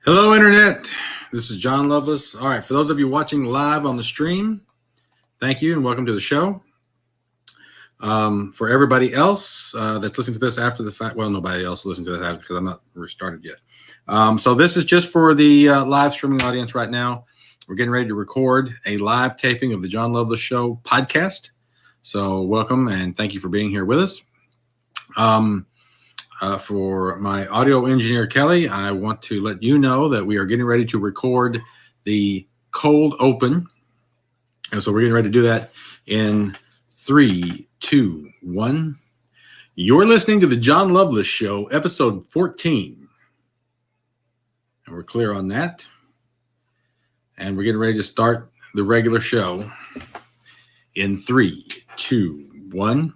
Hello, Internet. This is Jon Loveless. All right, for those of you watching live on the stream, thank you and welcome to the show. For everybody else that's listening to this after the fact, well, nobody else is listening to that after because I'm not restarted yet. So this is just for the live streaming audience right now. We're getting ready to record a live taping of the Jon Loveless Show podcast. So welcome and thank you for being here with us. For my audio engineer, Kelly, I want to let you know that we are getting ready to record the cold open. And so we're getting ready to do that in 3, 2, 1. You're listening to the Jon Loveless Show, episode 14. And we're clear on that. And we're getting ready to start the regular show in 3, 2, 1.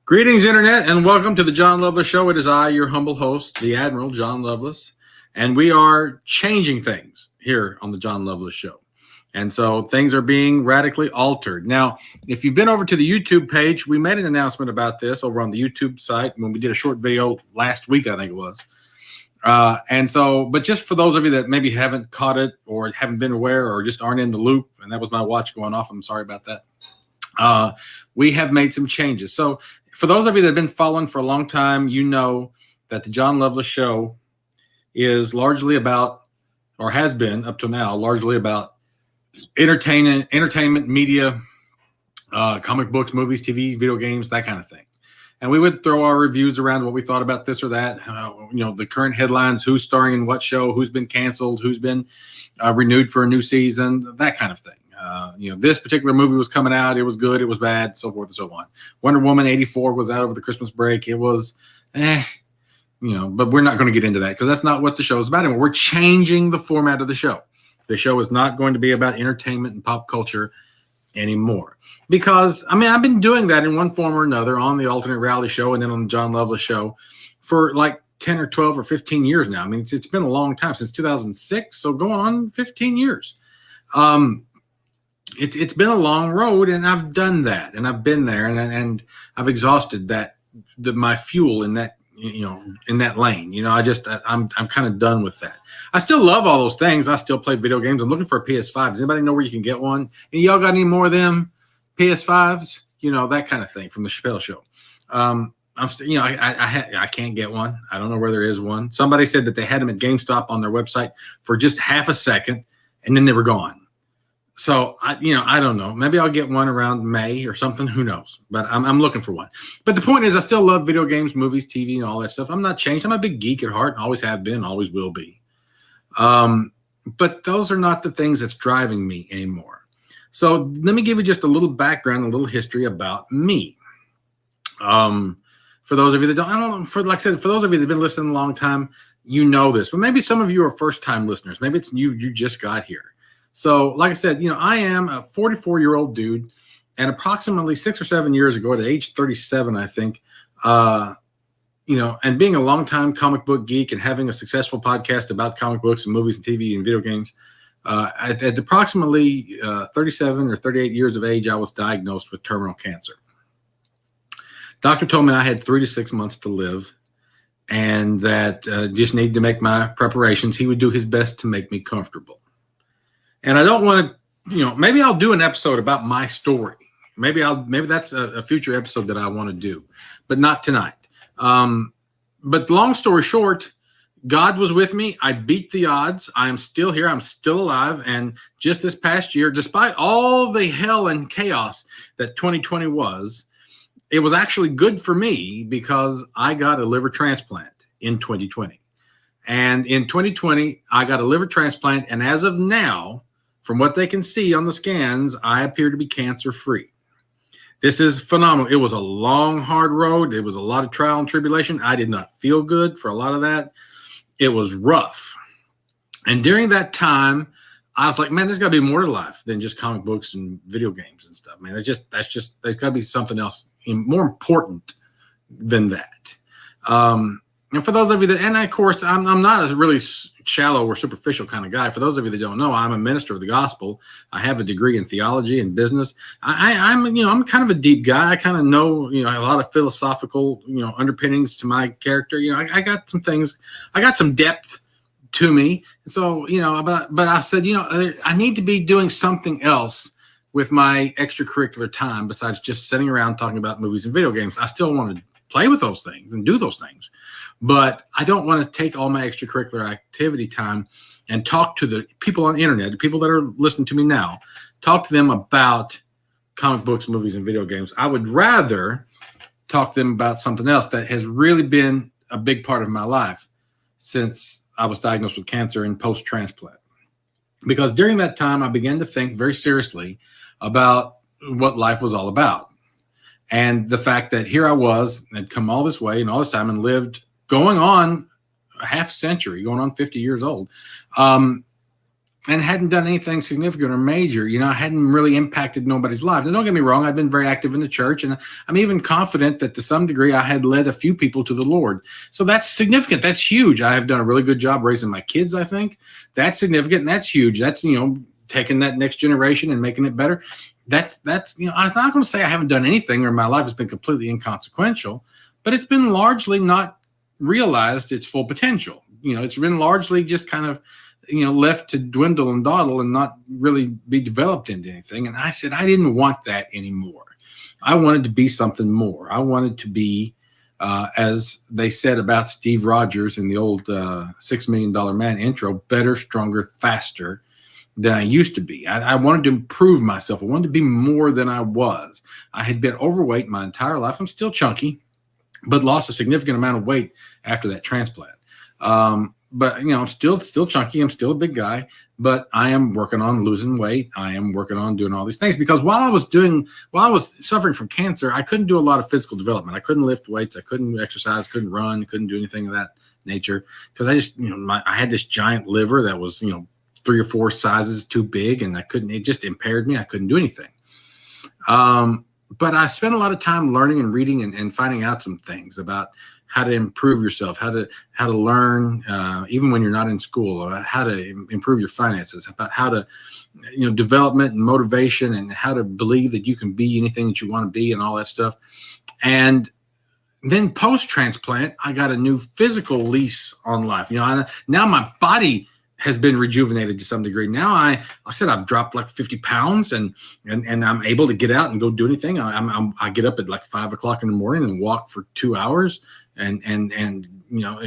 Greetings, Internet, and welcome to the Jon Loveless Show. It is I, your humble host, the Admiral, Jon Loveless, and we are changing things here on the Jon Loveless Show. And so things are being radically altered. Now, if you've been over to the YouTube page, we made an announcement about this over on the YouTube site when we did a short video last week, I think it was. But just for those of you that maybe haven't caught it or haven't been aware or just aren't in the loop, and that was my watch going off, I'm sorry about that. We have made some changes. So for those of you that have been following for a long time, you know that the Jon Loveless Show is largely about, or has been up to now, largely about entertainment, media, comic books, movies, TV, video games, that kind of thing. And we would throw our reviews around what we thought about this or that, the current headlines, who's starring in what show, who's been canceled, who's been renewed for a new season, that kind of thing. This particular movie was coming out. It was good. It was bad, so forth and so on. Wonder Woman 84 was out over the Christmas break. It was, but we're not going to get into that because that's not what the show is about anymore. We're changing the format of the show. The show is not going to be about entertainment and pop culture anymore. Because, I've been doing that in one form or another on the Alternate Reality Show and then on the Jon Loveless Show for like 10 or 12 or 15 years now. It's been a long time, since 2006, so going on 15 years. It's been a long road, and I've done that, and I've been there, and I've exhausted my fuel in that, in that lane. I'm kind of done with that. I still love all those things. I still play video games. I'm looking for a PS5. Does anybody know where you can get one? And y'all got any more of them PS5s? That kind of thing from the Chappelle Show. I can't get one. I don't know where there is one. Somebody said that they had them at GameStop on their website for just half a second, and then they were gone. So, I don't know. Maybe I'll get one around May or something. Who knows? But I'm looking for one. But the point is, I still love video games, movies, TV, and all that stuff. I'm not changed. I'm a big geek at heart. Always have been. Always will be. But those are not the things that's driving me anymore. So let me give you just a little background, a little history about me. For those of you that like I said, for those of you that have been listening a long time, you know this. But maybe some of you are first-time listeners. Maybe it's you just got here. So, like I said, I am a 44-year-old dude, and approximately 6 or 7 years ago, at age 37, I think, and being a longtime comic book geek and having a successful podcast about comic books and movies and TV and video games, at approximately 37 or 38 years of age, I was diagnosed with terminal cancer. Doctor told me I had 3 to 6 months to live, and that just needed to make my preparations. He would do his best to make me comfortable. And I don't want to, maybe I'll do an episode about my story. Maybe that's a future episode that I want to do, but not tonight. But long story short, God was with me. I beat the odds. I am still here. I'm still alive. And just this past year, despite all the hell and chaos that 2020 was, it was actually good for me because I got a liver transplant in 2020. And in 2020, I got a liver transplant. And as of now, from what they can see on the scans, I appear to be cancer-free. This is phenomenal. It was a long, hard road. It was a lot of trial and tribulation. I did not feel good for a lot of that. It was rough. And during that time, I was like, man, there's got to be more to life than just comic books and video games and stuff. Man, there's got to be something else more important than that. And for those of you that, and of course, I'm not a really shallow or superficial kind of guy. For those of you that don't know, I'm a minister of the gospel. I have a degree in theology and business. I'm kind of a deep guy. I kind of know, a lot of philosophical, underpinnings to my character. I got some things. I got some depth to me. And so, but I said, I need to be doing something else with my extracurricular time besides just sitting around talking about movies and video games. I still want to play with those things and do those things, but I don't want to take all my extracurricular activity time and talk to the people on the internet, the people that are listening to me now, talk to them about comic books, movies, and video games. I would rather talk to them about something else that has really been a big part of my life since I was diagnosed with cancer and post-transplant. Because during that time, I began to think very seriously about what life was all about. And the fact that here I was, had come all this way and all this time and lived going on a half century, going on 50 years old, and hadn't done anything significant or major. I hadn't really impacted nobody's life. Now, don't get me wrong, I've been very active in the church, and I'm even confident that to some degree I had led a few people to the Lord. So that's significant. That's huge. I have done a really good job raising my kids, I think. That's significant, and that's huge. That's, taking that next generation and making it better. That's I'm not going to say I haven't done anything or my life has been completely inconsequential, but it's been largely not realized its full potential. It's been largely just kind of, left to dwindle and dawdle and not really be developed into anything. And I said, I didn't want that anymore. I wanted to be something more. I wanted to be, as they said about Steve Rogers in the old $6 Million Man intro, better, stronger, faster than I used to be. I wanted to improve myself. I wanted to be more than I was. I had been overweight my entire life. I'm still chunky, but lost a significant amount of weight after that transplant. But I'm still chunky. I'm still a big guy, but I am working on losing weight. I am working on doing all these things because while I was suffering from cancer, I couldn't do a lot of physical development. I couldn't lift weights. I couldn't exercise, couldn't run, couldn't do anything of that nature because I just, I had this giant liver that was, 3 or 4 sizes too big, and it just impaired me. I couldn't do anything. But I spent a lot of time learning and reading and finding out some things about how to improve yourself, how to learn, even when you're not in school, about how to improve your finances, about how to, development and motivation and how to believe that you can be anything that you want to be and all that stuff. And then post-transplant, I got a new physical lease on life. Now my body has been rejuvenated to some degree. Now I said I've dropped like 50 pounds and I'm able to get out and go do anything. I get up at like 5 o'clock in the morning and walk for 2 hours and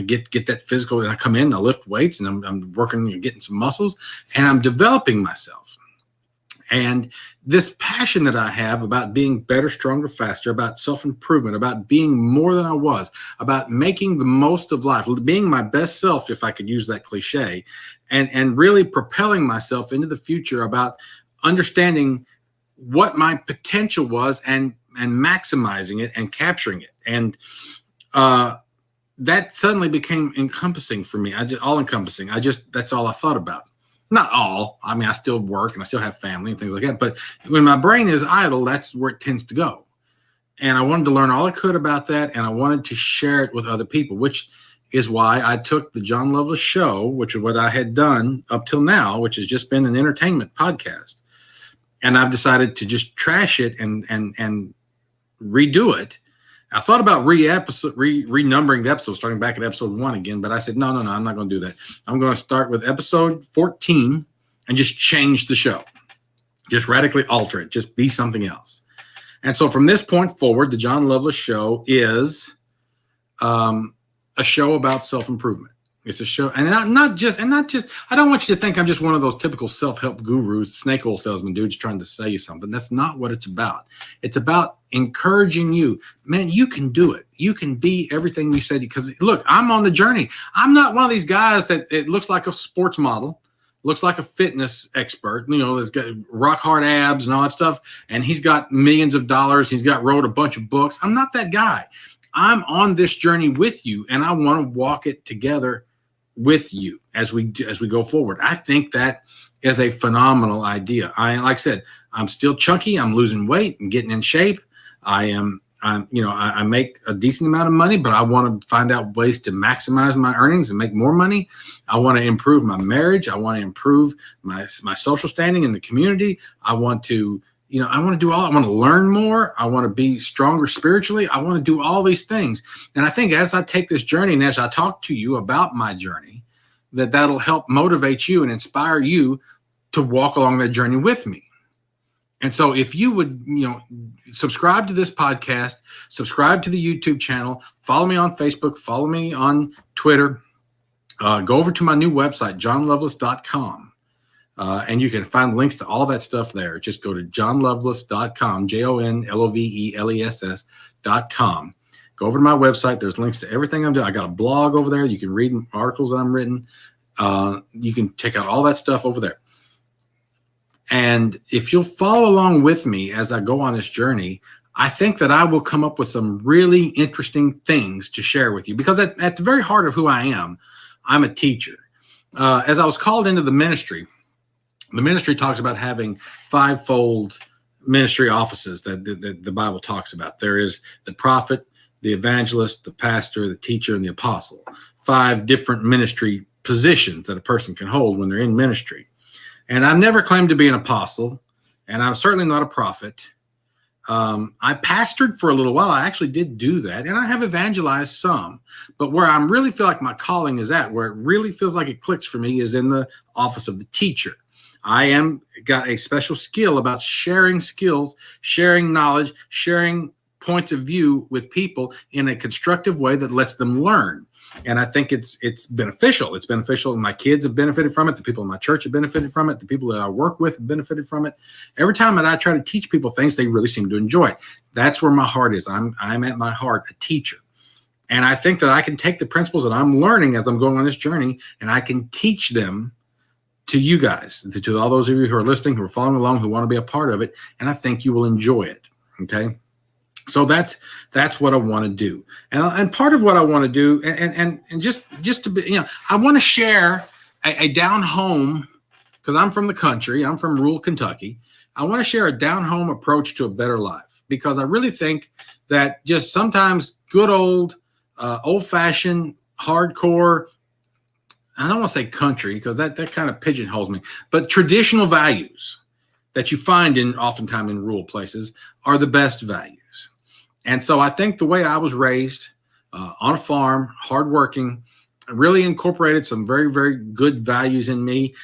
get that physical. And I come in, I lift weights, and I'm working, getting some muscles, and I'm developing myself. And this passion that I have about being better, stronger, faster, about self-improvement, about being more than I was, about making the most of life, being my best self, if I could use that cliche, and really propelling myself into the future, about understanding what my potential was and maximizing it and capturing it. And that suddenly became encompassing for me. All encompassing. That's all I thought about. Not all. I mean, I still work and I still have family and things like that. But when my brain is idle, that's where it tends to go. And I wanted to learn all I could about that. And I wanted to share it with other people, which is why I took the Jon Loveless Show, which is what I had done up till now, which has just been an entertainment podcast. And I've decided to just trash it and redo it. I thought about renumbering the episodes, starting back at episode 1 again, but I said, no, I'm not going to do that. I'm going to start with episode 14 and just change the show. Just radically alter it. Just be something else. And so from this point forward, the Jon Loveless Show is a show about self-improvement. It's a show, and not just. I don't want you to think I'm just one of those typical self-help gurus, snake oil salesman dudes trying to sell you something. That's not what it's about. It's about encouraging you, man. You can do it. You can be everything we said. Because look, I'm on the journey. I'm not one of these guys that it looks like a sports model, looks like a fitness expert. Has got rock hard abs and all that stuff, and he's got millions of dollars. He's wrote a bunch of books. I'm not that guy. I'm on this journey with you, and I want to walk it together with you as we go forward. I think that is a phenomenal idea. Like I said, I'm still chunky. I'm losing weight and getting in shape. I make a decent amount of money, but I want to find out ways to maximize my earnings and make more money. I want to improve my marriage. I want to improve my social standing in the community. I want to do all. I want to learn more. I want to be stronger spiritually. I want to do all these things. And I think as I take this journey and as I talk to you about my journey, that'll help motivate you and inspire you to walk along that journey with me. And so if you would, subscribe to this podcast, subscribe to the YouTube channel, follow me on Facebook, follow me on Twitter, go over to my new website, jonloveless.com. And you can find links to all that stuff there. Just go to jonloveless.com, JONLOVELESS.com. Go over to my website. There's links to everything I'm doing. I got a blog over there. You can read articles that I'm written. You can check out all that stuff over there. And if you'll follow along with me as I go on this journey, I think that I will come up with some really interesting things to share with you, because at the very heart of who I am, I'm a teacher. As I was called into the ministry talks about having fivefold ministry offices that the Bible talks about. There is the prophet, the evangelist, the pastor, the teacher, and the apostle. 5 different ministry positions that a person can hold when they're in ministry. And I've never claimed to be an apostle, and I'm certainly not a prophet. I pastored for a little while. I actually did do that, and I have evangelized some. But where I really feel like my calling is at, where it really feels like it clicks for me, is in the office of the teacher. I got a special skill about sharing skills, sharing knowledge, sharing points of view with people in a constructive way that lets them learn. And I think it's beneficial. It's beneficial. My kids have benefited from it. The people in my church have benefited from it. The people that I work with have benefited from it. Every time that I try to teach people things, they really seem to enjoy it. That's where my heart is. I'm at my heart a teacher. And I think that I can take the principles that I'm learning as I'm going on this journey, and I can teach them to you guys, to all those of you who are listening, who are following along, who want to be a part of it. And I think you will enjoy it. Okay. So that's what I want to do. And part of what I want to do, and just to be, I want to share a down home, because I'm from the country, I'm from rural Kentucky. I want to share a down home approach to a better life, because I really think that just sometimes good old fashioned, hardcore, I don't want to say country, because that kind of pigeonholes me, but traditional values that you find oftentimes in rural places are the best values. And so I think the way I was raised on a farm, hardworking, really incorporated some very, very good values in me,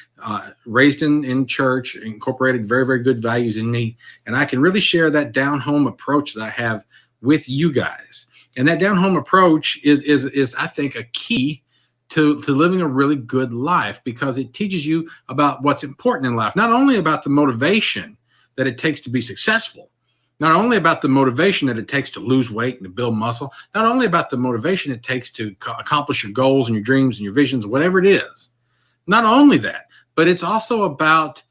raised in church, incorporated very, very good values in me. And I can really share that down home approach that I have with you guys. And that down home approach is I think, a key to living a really good life, because it teaches you about what's important in life, not only about the motivation that it takes to be successful, not only about the motivation that it takes to lose weight and to build muscle, not only about the motivation it takes to accomplish your goals and your dreams and your visions, whatever it is. Not only that, but it's also about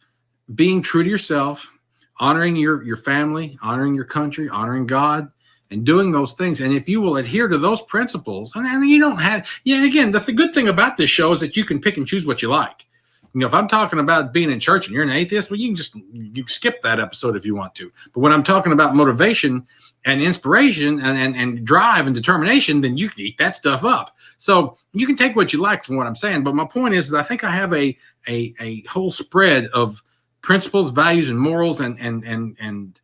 being true to yourself, honoring your family, honoring your country, honoring God, and doing those things. And if you will adhere to those principles, and you don't have, again, the good thing about this show is that you can pick and choose what you like. If I'm talking about being in church and you're an atheist, well, you can skip that episode if you want to. But when I'm talking about motivation and inspiration and drive and determination, then you can eat that stuff up. So you can take what you like from what I'm saying. But my point is I think I have a whole spread of principles, values, and morals and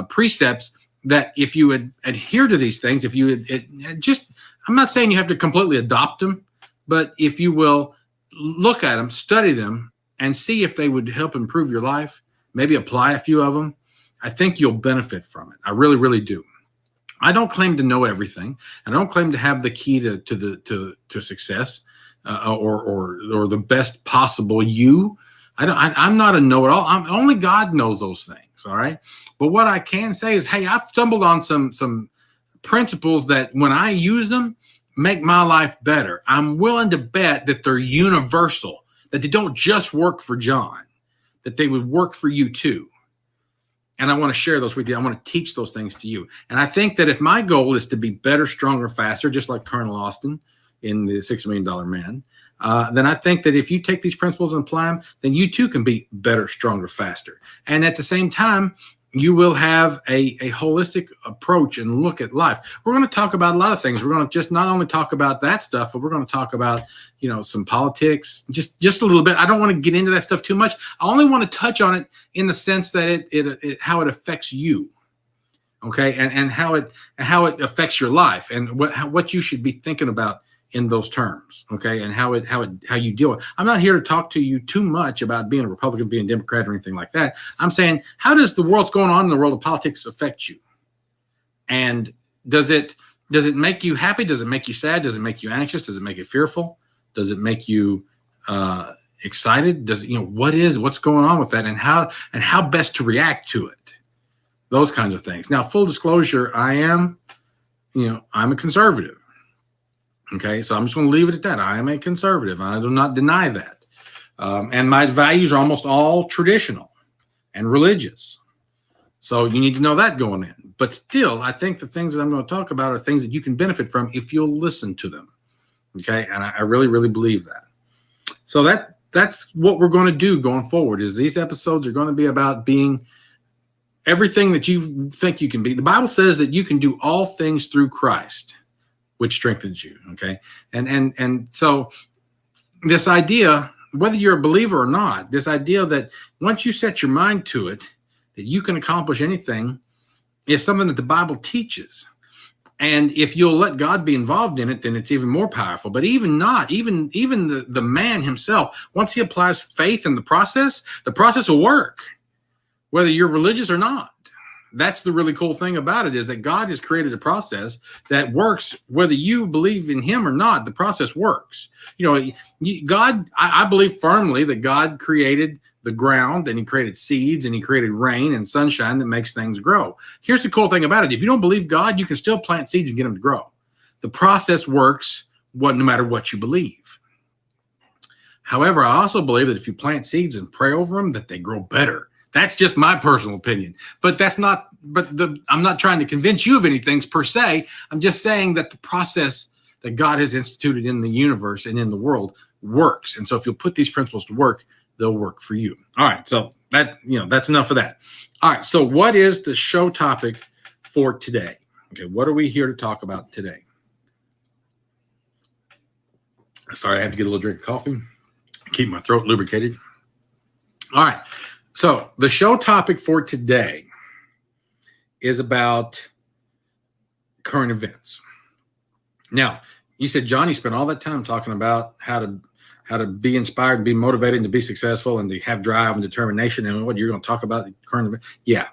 precepts that if you would adhere to these things, if you would I'm not saying you have to completely adopt them, but if you will look at them, study them, and see if they would help improve your life, maybe apply a few of them, I think you'll benefit from it. I really, really do. I don't claim to know everything. I don't claim to have the key to success or the best possible you. I'm not a know-it-all. Only God knows those things. All right. But what I can say is, hey, I've stumbled on some principles that when I use them, make my life better. I'm willing to bet that they're universal, that they don't just work for John, that they would work for you too. And I want to share those with you. I want to teach those things to you. And I think that if my goal is to be better, stronger, faster, just like Colonel Austin in the $6 Million Man, then I think that if you take these principles and apply them, then you too can be better, stronger, faster. And at the same time, you will have a holistic approach and look at life. We're going to talk about a lot of things. We're going to just not only talk about that stuff, but we're going to talk about, some politics, just a little bit. I don't want to get into that stuff too much. I only want to touch on it in the sense that how it affects you. Okay. And how it affects your life and what you should be thinking about in those terms, okay, and how you deal with it. I'm not here to talk to you too much about being a Republican, being a Democrat, or anything like that. I'm saying, how does the world's going on in the world of politics affect you? And does it make you happy? Does it make you sad? Does it make you anxious? Does it make you fearful? Does it make you excited? Does what's going on with that, and how best to react to it? Those kinds of things. Now, full disclosure, I'm a conservative. Okay, so I'm just going to leave it at that. I am a conservative. I do not deny that. And my values are almost all traditional and religious. So you need to know that going in. But still, I think the things that I'm going to talk about are things that you can benefit from if you'll listen to them. Okay, and I really, really believe that. So that's what we're going to do going forward, is these episodes are going to be about being everything that you think you can be. The Bible says that you can do all things through Christ, which strengthens you. Okay. And so this idea, whether you're a believer or not, this idea that once you set your mind to it, that you can accomplish anything, is something that the Bible teaches. And if you'll let God be involved in it, then it's even more powerful. But even the man himself, once he applies faith in the process will work, whether you're religious or not. That's the really cool thing about it, is that God has created a process that works whether you believe in him or not. The process works. I believe firmly that God created the ground, and he created seeds, and he created rain and sunshine that makes things grow. Here's the cool thing about it. If you don't believe God, you can still plant seeds and get them to grow. The process works no matter what you believe. However, I also believe that if you plant seeds and pray over them, that they grow better. That's just my personal opinion, but I'm not trying to convince you of anything per se. I'm just saying that the process that God has instituted in the universe and in the world works. And so if you'll put these principles to work, they'll work for you. All right. So that's enough of that. All right. So what is the show topic for today? Okay. What are we here to talk about today? Sorry, I have to get a little drink of coffee, keep my throat lubricated. All right. So the show topic for today is about current events. Now, you said, John, you spent all that time talking about how to be inspired and be motivated and to be successful and to have drive and determination, and what you're going to talk about current events. Yeah.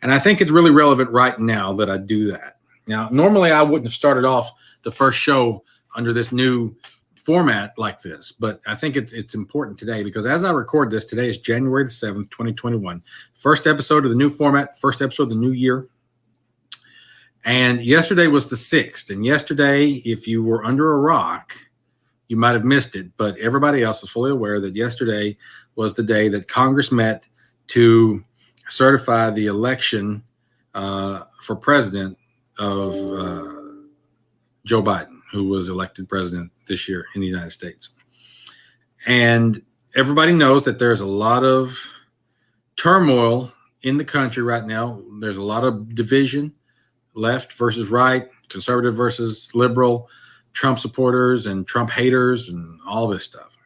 And I think it's really relevant right now that I do that. Now, normally I wouldn't have started off the first show under this new format like this, but I think it's important today, because as I record this, today is January the 7th, 2021. First episode of the new format, first episode of the new year. And yesterday was the 6th. And yesterday, if you were under a rock, you might have missed it, but everybody else is fully aware that yesterday was the day that Congress met to certify the election for president of Joe Biden, who was elected president this year in the United States. And everybody knows that there's a lot of turmoil in the country right now. There's a lot of division, left versus right, conservative versus liberal, Trump supporters and Trump haters, and all this stuff.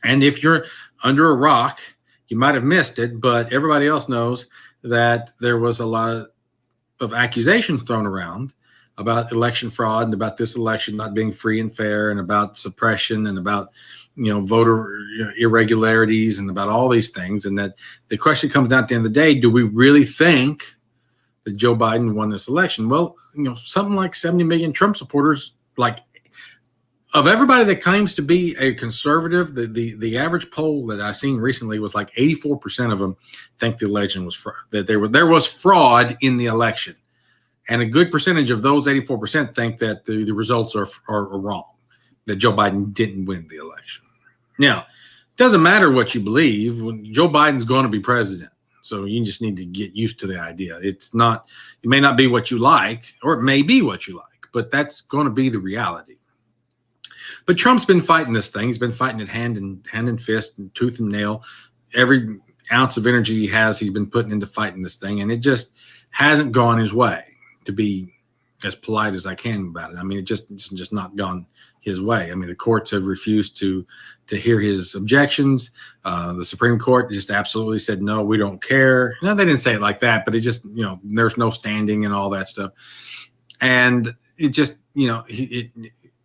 And if you're under a rock, you might have missed it, but everybody else knows that there was a lot of accusations thrown around about election fraud, and about this election not being free and fair, and about suppression, and about voter irregularities, and about all these things. And that the question comes down at the end of the day: do we really think that Joe Biden won this election? Well, something like 70 million Trump supporters, like, of everybody that claims to be a conservative, the average poll that I've seen recently was like 84% of them think the election was that there was fraud in the election. And a good percentage of those 84% think that the results are wrong, that Joe Biden didn't win the election. Now, it doesn't matter what you believe. Joe Biden's going to be president. So you just need to get used to the idea. It may not be what you like, or it may be what you like, but that's going to be the reality. But Trump's been fighting this thing. He's been fighting it hand and fist and tooth and nail. Every ounce of energy he has, he's been putting into fighting this thing. And it just hasn't gone his way, to be as polite as I can about it. I mean, it's just not gone his way. I mean, the courts have refused to hear his objections. The Supreme Court just absolutely said, no, we don't care. No, they didn't say it like that, but it just, there's no standing and all that stuff. And it just,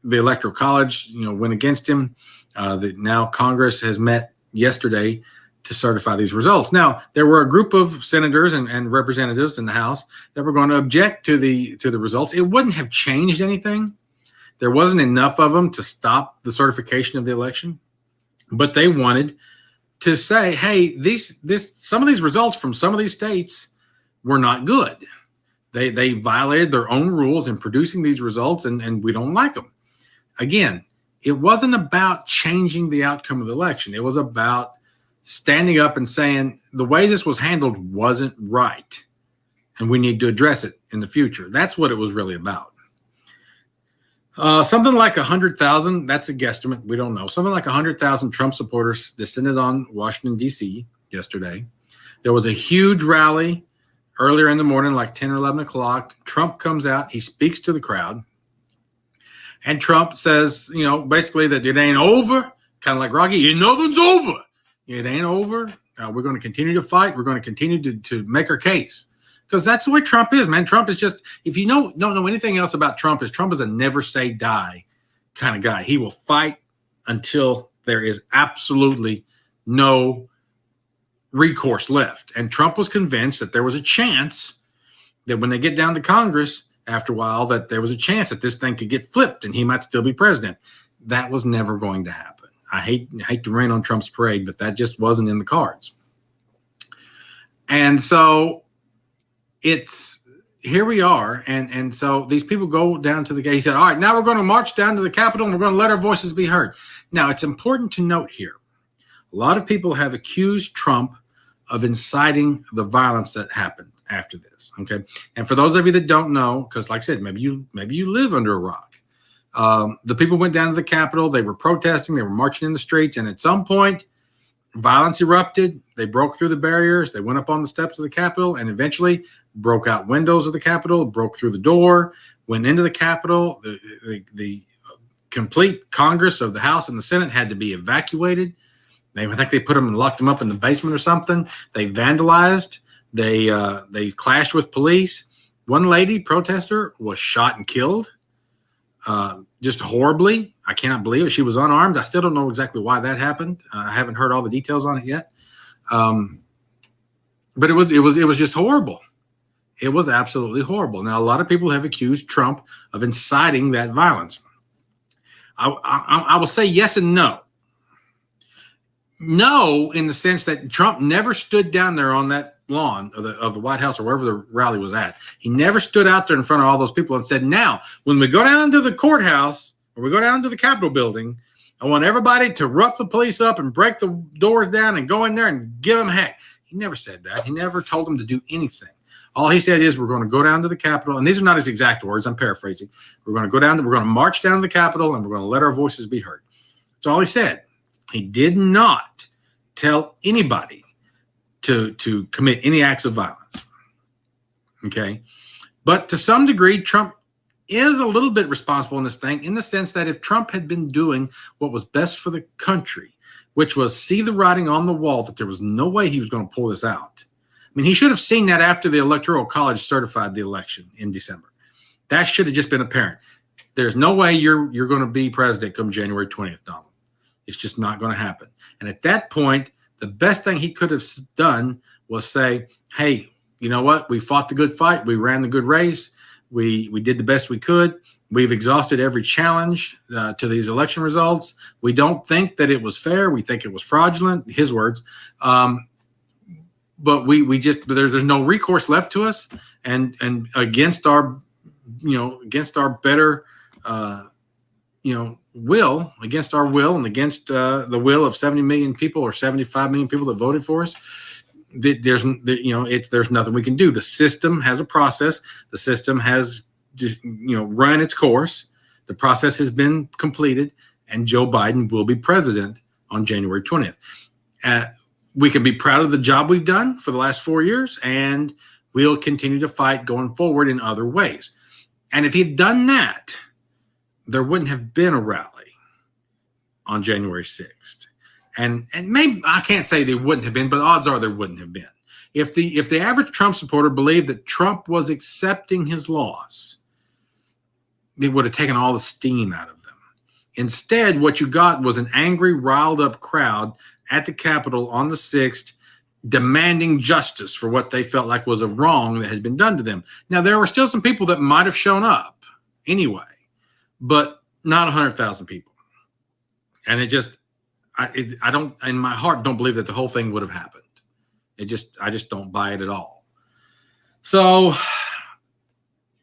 the Electoral College, went against him. Now Congress has met yesterday to certify these results. Now, there were a group of senators and representatives in the House that were going to object to the results. It wouldn't have changed anything. There wasn't enough of them to stop the certification of the election, but they wanted to say, hey, some of these results from some of these states were not good. They violated their own rules in producing these results, and we don't like them. Again, it wasn't about changing the outcome of the election. It was about standing up and saying the way this was handled wasn't right, and we need to address it in the future. That's what it was really about. Something like 100,000, that's a guesstimate, we don't know. Something like 100,000 Trump supporters descended on Washington, D.C. yesterday. There was a huge rally earlier in the morning, like 10 or 11 o'clock. Trump comes out, he speaks to the crowd, and Trump says, basically that it ain't over, kind of like Rocky, nothing's over. It ain't over. We're going to continue to fight. We're going to continue to make our case. Because that's the way Trump is, man. Trump is just, if you don't know anything else about Trump is a never say die kind of guy. He will fight until there is absolutely no recourse left. And Trump was convinced that there was a chance that when they get down to Congress after a while, that there was a chance that this thing could get flipped and he might still be president. That was never going to happen. I hate to rain on Trump's parade, but that just wasn't in the cards. And so here we are. And so these people go down to the gate. He said, all right, now we're going to march down to the Capitol and we're going to let our voices be heard. Now, it's important to note here, a lot of people have accused Trump of inciting the violence that happened after this. Okay. And for those of you that don't know, because like I said, maybe you live under a rock. The people went down to the Capitol. They were protesting. They were marching in the streets. And at some point, violence erupted. They broke through the barriers. They went up on the steps of the Capitol and eventually broke out windows of the Capitol, broke through the door, went into the Capitol. The complete Congress of the House and the Senate had to be evacuated. I think they put them and locked them up in the basement or something. They vandalized. They clashed with police. One lady protester was shot and killed. Just horribly. I cannot believe it. She was unarmed. I still don't know exactly why that happened. I haven't heard all the details on it yet. But it was just horrible. It was absolutely horrible. Now, a lot of people have accused Trump of inciting that violence. I will say yes and no. No, in the sense that Trump never stood down there on that lawn of the White House or wherever the rally was at. He never stood out there in front of all those people and said, now, when we go down to the courthouse or we go down to the Capitol building, I want everybody to rough the police up and break the doors down and go in there and give them heck. He never said that. He never told them to do anything. All he said is, we're going to go down to the Capitol, and these are not his exact words. I'm paraphrasing. We're going to march down to the Capitol, and we're going to let our voices be heard. That's all he said. He did not tell anybody to commit any acts of violence. Okay. But to some degree, Trump is a little bit responsible in this thing, in the sense that if Trump had been doing what was best for the country, which was see the writing on the wall that there was no way he was going to pull this out. I mean, he should have seen that after the Electoral College certified the election in December. That should have just been apparent. There's no way you're going to be president come January 20th, Donald. It's just not going to happen. And at that point, the best thing he could have done was say, hey, you know what? We fought the good fight. We ran the good race. We did the best we could. We've exhausted every challenge to these election results. We don't think that it was fair. We think it was fraudulent, his words. But there's no recourse left to us. And against our better, will, against our will and against the will of 70 million people or 75 million people that voted for us, there's nothing we can do. The system has a process. The system has run its course. The process has been completed, and Joe Biden will be president on January 20th. We can be proud of the job we've done for the last 4 years, and we'll continue to fight going forward in other ways. And if he'd done that, there wouldn't have been a rally on January 6th. And maybe I can't say there wouldn't have been, but odds are there wouldn't have been. If the average Trump supporter believed that Trump was accepting his loss, it would have taken all the steam out of them. Instead, what you got was an angry, riled up crowd at the Capitol on the 6th demanding justice for what they felt like was a wrong that had been done to them. Now, there were still some people that might have shown up anyway, but not 100,000 people. And I don't, in my heart, don't believe that the whole thing would have happened. I just don't buy it at all. So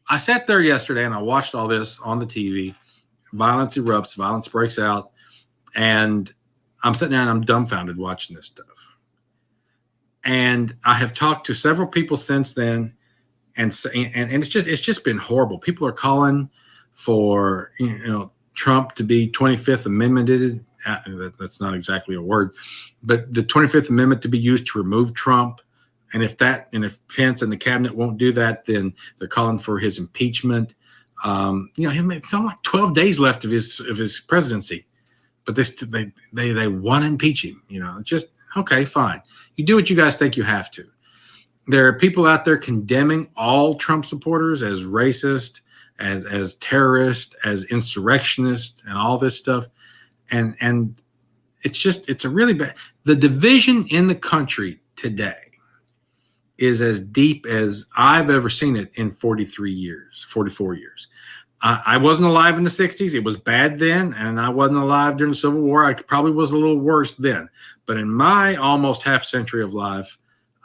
I sat there yesterday and I watched all this on the TV. Violence erupts, violence breaks out, and I'm sitting there and I'm dumbfounded watching this stuff. And I have talked to several people since then, and it's just been horrible. People are calling for Trump to be 25th Amendmented. That's not exactly a word, but the 25th Amendment to be used to remove Trump. And if Pence and the cabinet won't do that, then they're calling for his impeachment. It's only like 12 days left of his presidency, but they want to impeach him. It's just, okay, fine. You do what you guys think you have to. There are people out there condemning all Trump supporters as racist, as terrorists, as insurrectionists, and all this stuff. And it's a really bad. The division in the country today is as deep as I've ever seen it in 44 years. I wasn't alive in the 60s. It was bad then, and I wasn't alive during the Civil War. I probably was a little worse then. But in my almost half century of life,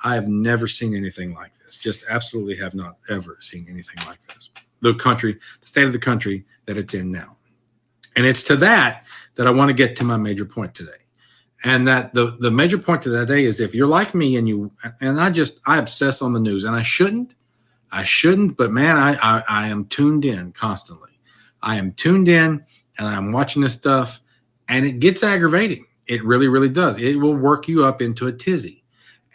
I have never seen anything like this. Just absolutely have not ever seen anything like this. The state of the country that it's in now. And it's to that I want to get to my major point today. And that the major point to that day is, if you're like me and I obsess on the news, and I shouldn't, but man, I am tuned in constantly. I am tuned in and I'm watching this stuff, and it gets aggravating. It really, really does. It will work you up into a tizzy.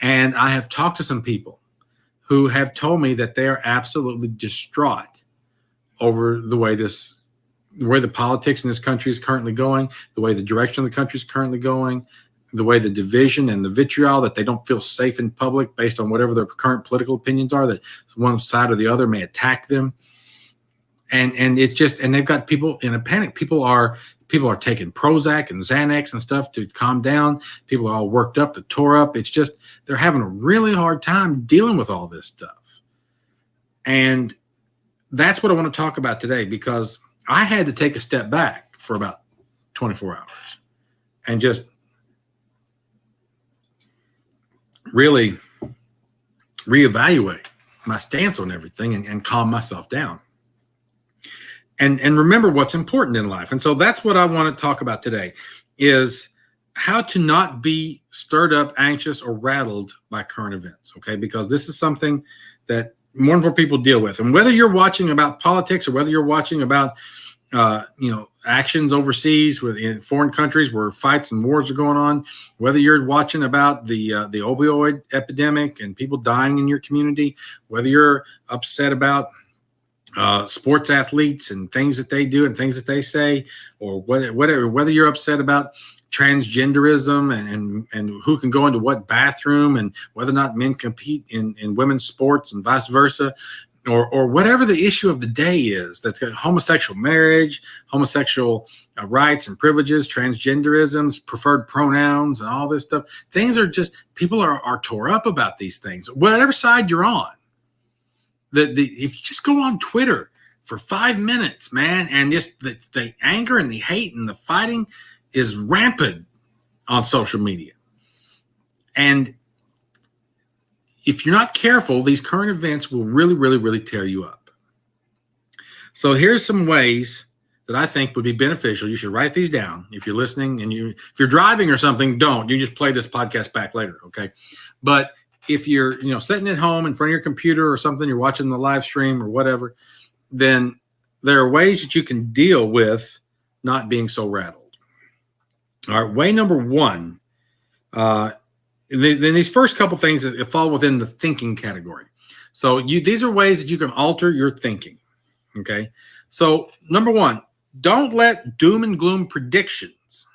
And I have talked to some people who have told me that they are absolutely distraught over the way the politics in this country is currently going, the way the direction of the country is currently going, the way the division and the vitriol, that they don't feel safe in public based on whatever their current political opinions are, that one side or the other may attack them. And they've got people in a panic. People are taking Prozac and Xanax and stuff to calm down. People are all worked up, tore up. It's just, they're having a really hard time dealing with all this stuff. And that's what I want to talk about today, because I had to take a step back for about 24 hours and just really reevaluate my stance on everything and calm myself down and remember what's important in life. And so that's what I want to talk about today, is how to not be stirred up, anxious, or rattled by current events. Okay. Because this is something that more and more people deal with. And whether you're watching about politics or whether you're watching about, actions overseas in foreign countries where fights and wars are going on, whether you're watching about the opioid epidemic and people dying in your community, whether you're upset about sports athletes and things that they do and things that they say, or whatever, whether you're upset about transgenderism and who can go into what bathroom and whether or not men compete in women's sports and vice versa, or whatever the issue of the day is, that's got homosexual marriage, homosexual rights and privileges, transgenderisms, preferred pronouns, and all this stuff. Things are just, people are tore up about these things, whatever side you're on. If you just go on Twitter for 5 minutes, man, and just the anger and the hate and the fighting is rampant on social media. And if you're not careful, these current events will really, really, really tear you up. So here's some ways that I think would be beneficial. You should write these down. If you're listening and if you're driving or something, don't. You just play this podcast back later, okay? But if you're, sitting at home in front of your computer or something, you're watching the live stream or whatever, then there are ways that you can deal with not being so rattled. All right, way number one, then these first couple things that fall within the thinking category. So these are ways that you can alter your thinking. Okay. So number one, don't let doom and gloom predictions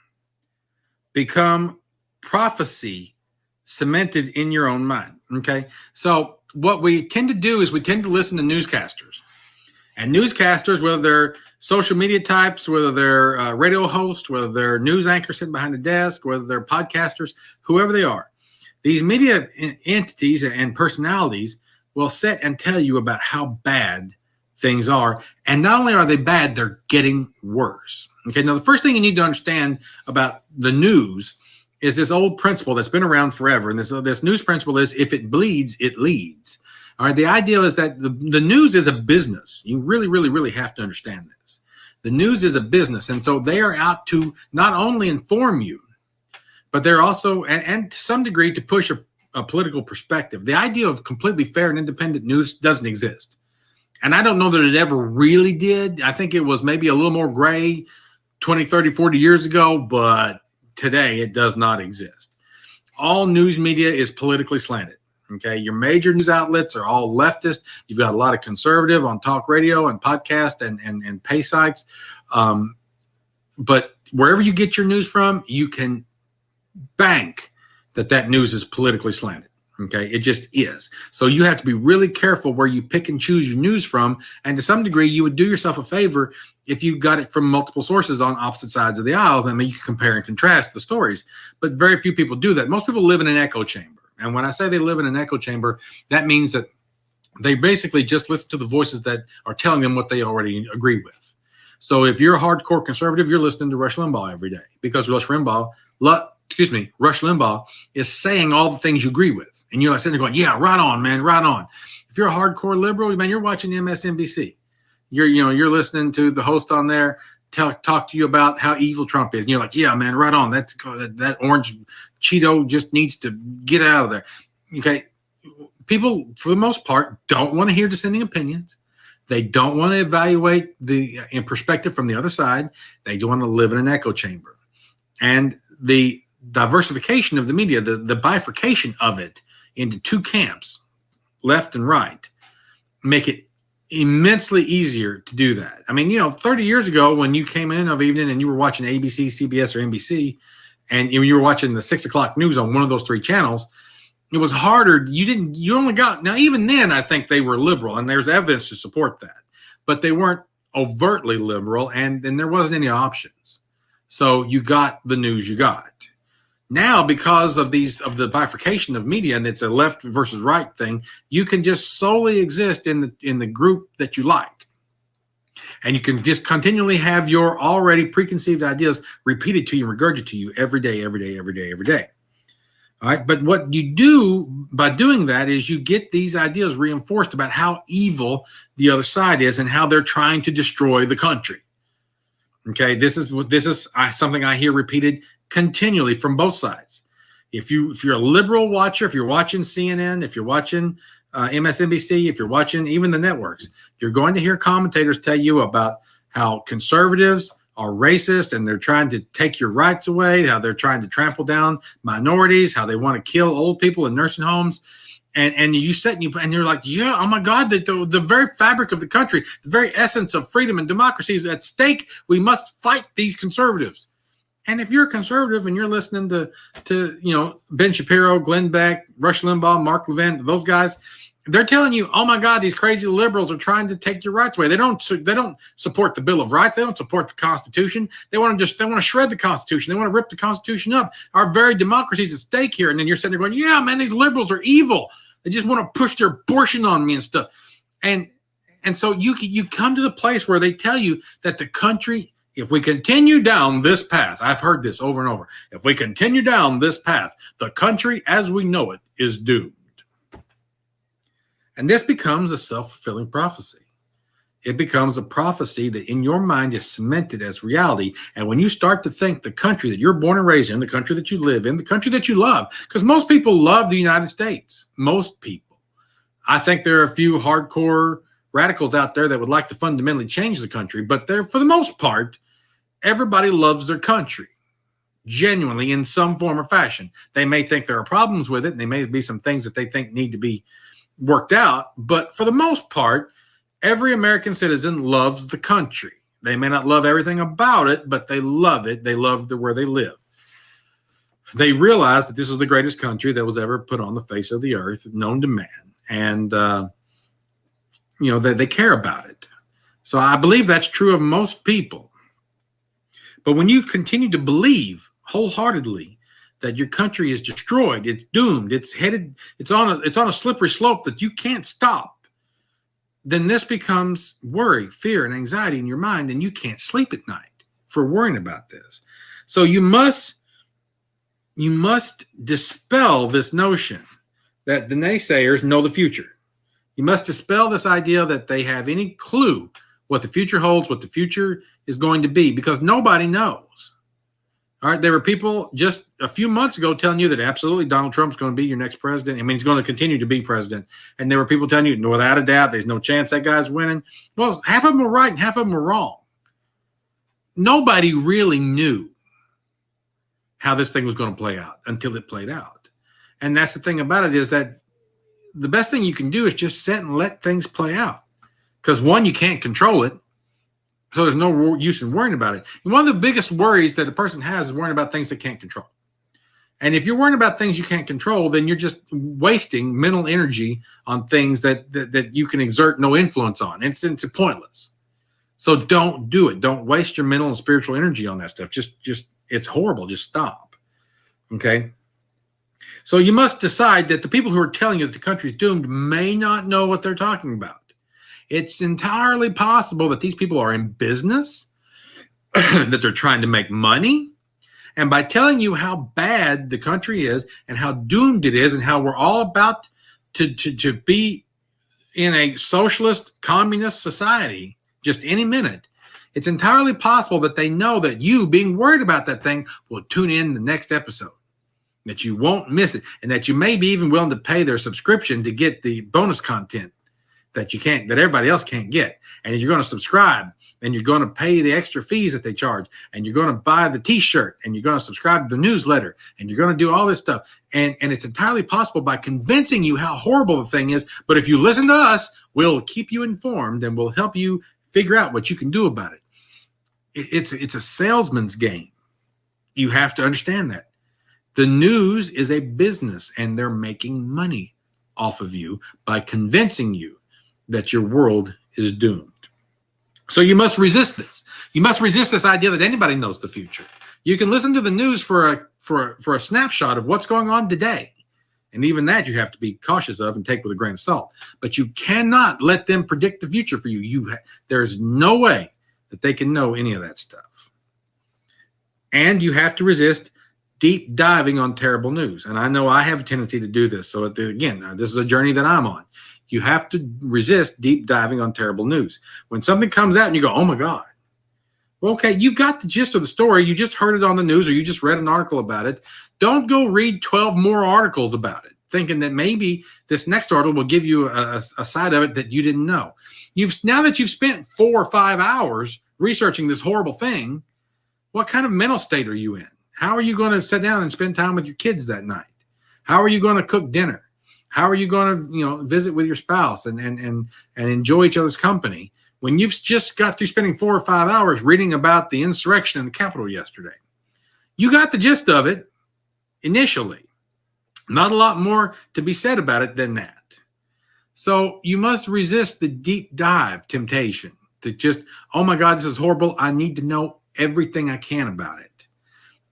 become prophecy cemented in your own mind. Okay. So what we tend to do is we tend to listen to newscasters, And newscasters, whether they're social media types, whether they're radio hosts, whether they're news anchors sitting behind a desk, whether they're podcasters, whoever they are, these media entities and personalities will sit and tell you about how bad things are. And not only are they bad, they're getting worse. Okay, now the first thing you need to understand about the news is this old principle that's been around forever. And this news principle is, if it bleeds, it leads. All right, the idea is that the news is a business. You really, really, really have to understand this. The news is a business. And so they are out to not only inform you, but they're also, and to some degree, to push a political perspective. The idea of completely fair and independent news doesn't exist. And I don't know that it ever really did. I think it was maybe a little more gray 20, 30, 40 years ago, but today it does not exist. All news media is politically slanted. Okay, your major news outlets are all leftist. You've got a lot of conservative on talk radio and podcast and pay sites. But wherever you get your news from, you can bank that news is politically slanted. Okay, it just is. So you have to be really careful where you pick and choose your news from. And to some degree, you would do yourself a favor if you got it from multiple sources on opposite sides of the aisle. I mean, you can compare and contrast the stories, but very few people do that. Most people live in an echo chamber. And when I say they live in an echo chamber, that means that they basically just listen to the voices that are telling them what they already agree with. So if you're a hardcore conservative, you're listening to Rush Limbaugh every day, because Rush Limbaugh is saying all the things you agree with. And you're like sitting there going, yeah, right on, man, right on. If you're a hardcore liberal, man, you're watching MSNBC. You're listening to the host on there talk to you about how evil Trump is. And you're like, yeah, man, right on. That orange Cheeto just needs to get out of there. Okay. People, for the most part, don't want to hear dissenting opinions. They don't want to evaluate in perspective from the other side. They don't want to live in an echo chamber. And the diversification of the media, the bifurcation of it into two camps, left and right, make it immensely easier to do that. I mean, 30 years ago when you came in of evening and you were watching ABC, CBS, or NBC, and you were watching the 6 o'clock news on one of those three channels, it was harder. Now even then I think they were liberal, and there's evidence to support that, but they weren't overtly liberal, and then there wasn't any options. So you got the news you got. Now, because of the bifurcation of media, and it's a left versus right thing, you can just solely exist in the group that you like. And you can just continually have your already preconceived ideas repeated to you, regurgitated to you every day. All right. But what you do by doing that is you get these ideas reinforced about how evil the other side is and how they're trying to destroy the country. Okay. This is something I hear repeated continually from both sides. If you're a liberal watcher, if you're watching CNN, if you're watching MSNBC, if you're watching even the networks, you're going to hear commentators tell you about how conservatives are racist and they're trying to take your rights away, how they're trying to trample down minorities, how they want to kill old people in nursing homes. And you sit and you're like, yeah, oh my God, the very fabric of the country, the very essence of freedom and democracy is at stake. We must fight these conservatives. And if you're a conservative and you're listening to Ben Shapiro, Glenn Beck, Rush Limbaugh, Mark Levin, those guys, they're telling you, oh my God, these crazy liberals are trying to take your rights away. They don't support the Bill of Rights. They don't support the Constitution. They want to shred the Constitution. They want to rip the Constitution up. Our very democracy is at stake here. And then you're sitting there going, yeah, man, these liberals are evil. They just want to push their abortion on me and stuff. And so you come to the place where they tell you that the country, if we continue down this path, I've heard this over and over. If we continue down this path, the country as we know it is doomed. And this becomes a self-fulfilling prophecy. It becomes a prophecy that in your mind is cemented as reality. And when you start to think the country that you're born and raised in, the country that you live in, the country that you love, because most people love the United States. Most people. I think there are a few hardcore radicals out there that would like to fundamentally change the country, but for the most part, everybody loves their country, genuinely in some form or fashion. They may think there are problems with it, and there may be some things that they think need to be worked out, but for the most part, every American citizen loves the country. They may not love everything about it, but they love it. They love where they live. They realize that this is the greatest country that was ever put on the face of the earth, known to man, and that they care about it. So I believe that's true of most people. But when you continue to believe wholeheartedly that your country is destroyed, it's doomed, it's on a slippery slope that you can't stop, then this becomes worry, fear, and anxiety in your mind, and you can't sleep at night for worrying about this. So you must dispel this notion that the naysayers know the future. You must dispel this idea that they have any clue what the future holds, what the future is going to be, because nobody knows. All right, there were people just a few months ago telling you that absolutely Donald Trump's going to be your next president. I mean, he's going to continue to be president. And there were people telling you, without a doubt, there's no chance that guy's winning. Well, half of them were right and half of them were wrong. Nobody really knew how this thing was going to play out until it played out. And that's the thing about it, is that the best thing you can do is just sit and let things play out. Because one, you can't control it. So there's no use in worrying about it. And one of the biggest worries that a person has is worrying about things they can't control. And if you're worrying about things you can't control, then you're just wasting mental energy on things that you can exert no influence on. It's pointless. So don't do it. Don't waste your mental and spiritual energy on that stuff. Just it's horrible. Just stop. Okay? So you must decide that the people who are telling you that the country is doomed may not know what they're talking about. It's entirely possible that these people are in business, that they're trying to make money. And by telling you how bad the country is and how doomed it is and how we're all about to be in a socialist, communist society just any minute, it's entirely possible that they know that you, being worried about that thing, will tune in the next episode, that you won't miss it, and that you may be even willing to pay their subscription to get the bonus content that everybody else can't get. And you're going to subscribe, and you're going to pay the extra fees that they charge, and you're going to buy the t-shirt, and you're going to subscribe to the newsletter, and you're going to do all this stuff. And it's entirely possible by convincing you how horrible the thing is. But if you listen to us, we'll keep you informed and we'll help you figure out what you can do about it. It's a salesman's game. You have to understand that. The news is a business, and they're making money off of you by convincing you that your world is doomed. So you must resist this. You must resist this idea that anybody knows the future. You can listen to the news for a snapshot of what's going on today. And even that you have to be cautious of and take with a grain of salt. But you cannot let them predict the future for you. There's no way that they can know any of that stuff. And you have to resist deep diving on terrible news. And I know I have a tendency to do this. So again, this is a journey that I'm on. You have to resist deep diving on terrible news. When something comes out and you go, oh my God. Well, okay, you got the gist of the story. You just heard it on the news, or you just read an article about it. Don't go read 12 more articles about it, thinking that maybe this next article will give you a side of it that you didn't know. Now that you've spent 4 or 5 hours researching this horrible thing, what kind of mental state are you in? How are you going to sit down and spend time with your kids that night? How are you going to cook dinner? How are you going to, visit with your spouse and enjoy each other's company when you've just got through spending 4 or 5 hours reading about the insurrection in the Capitol yesterday? You got the gist of it initially. Not a lot more to be said about it than that. So you must resist the deep dive temptation to just, oh my God, this is horrible. I need to know everything I can about it.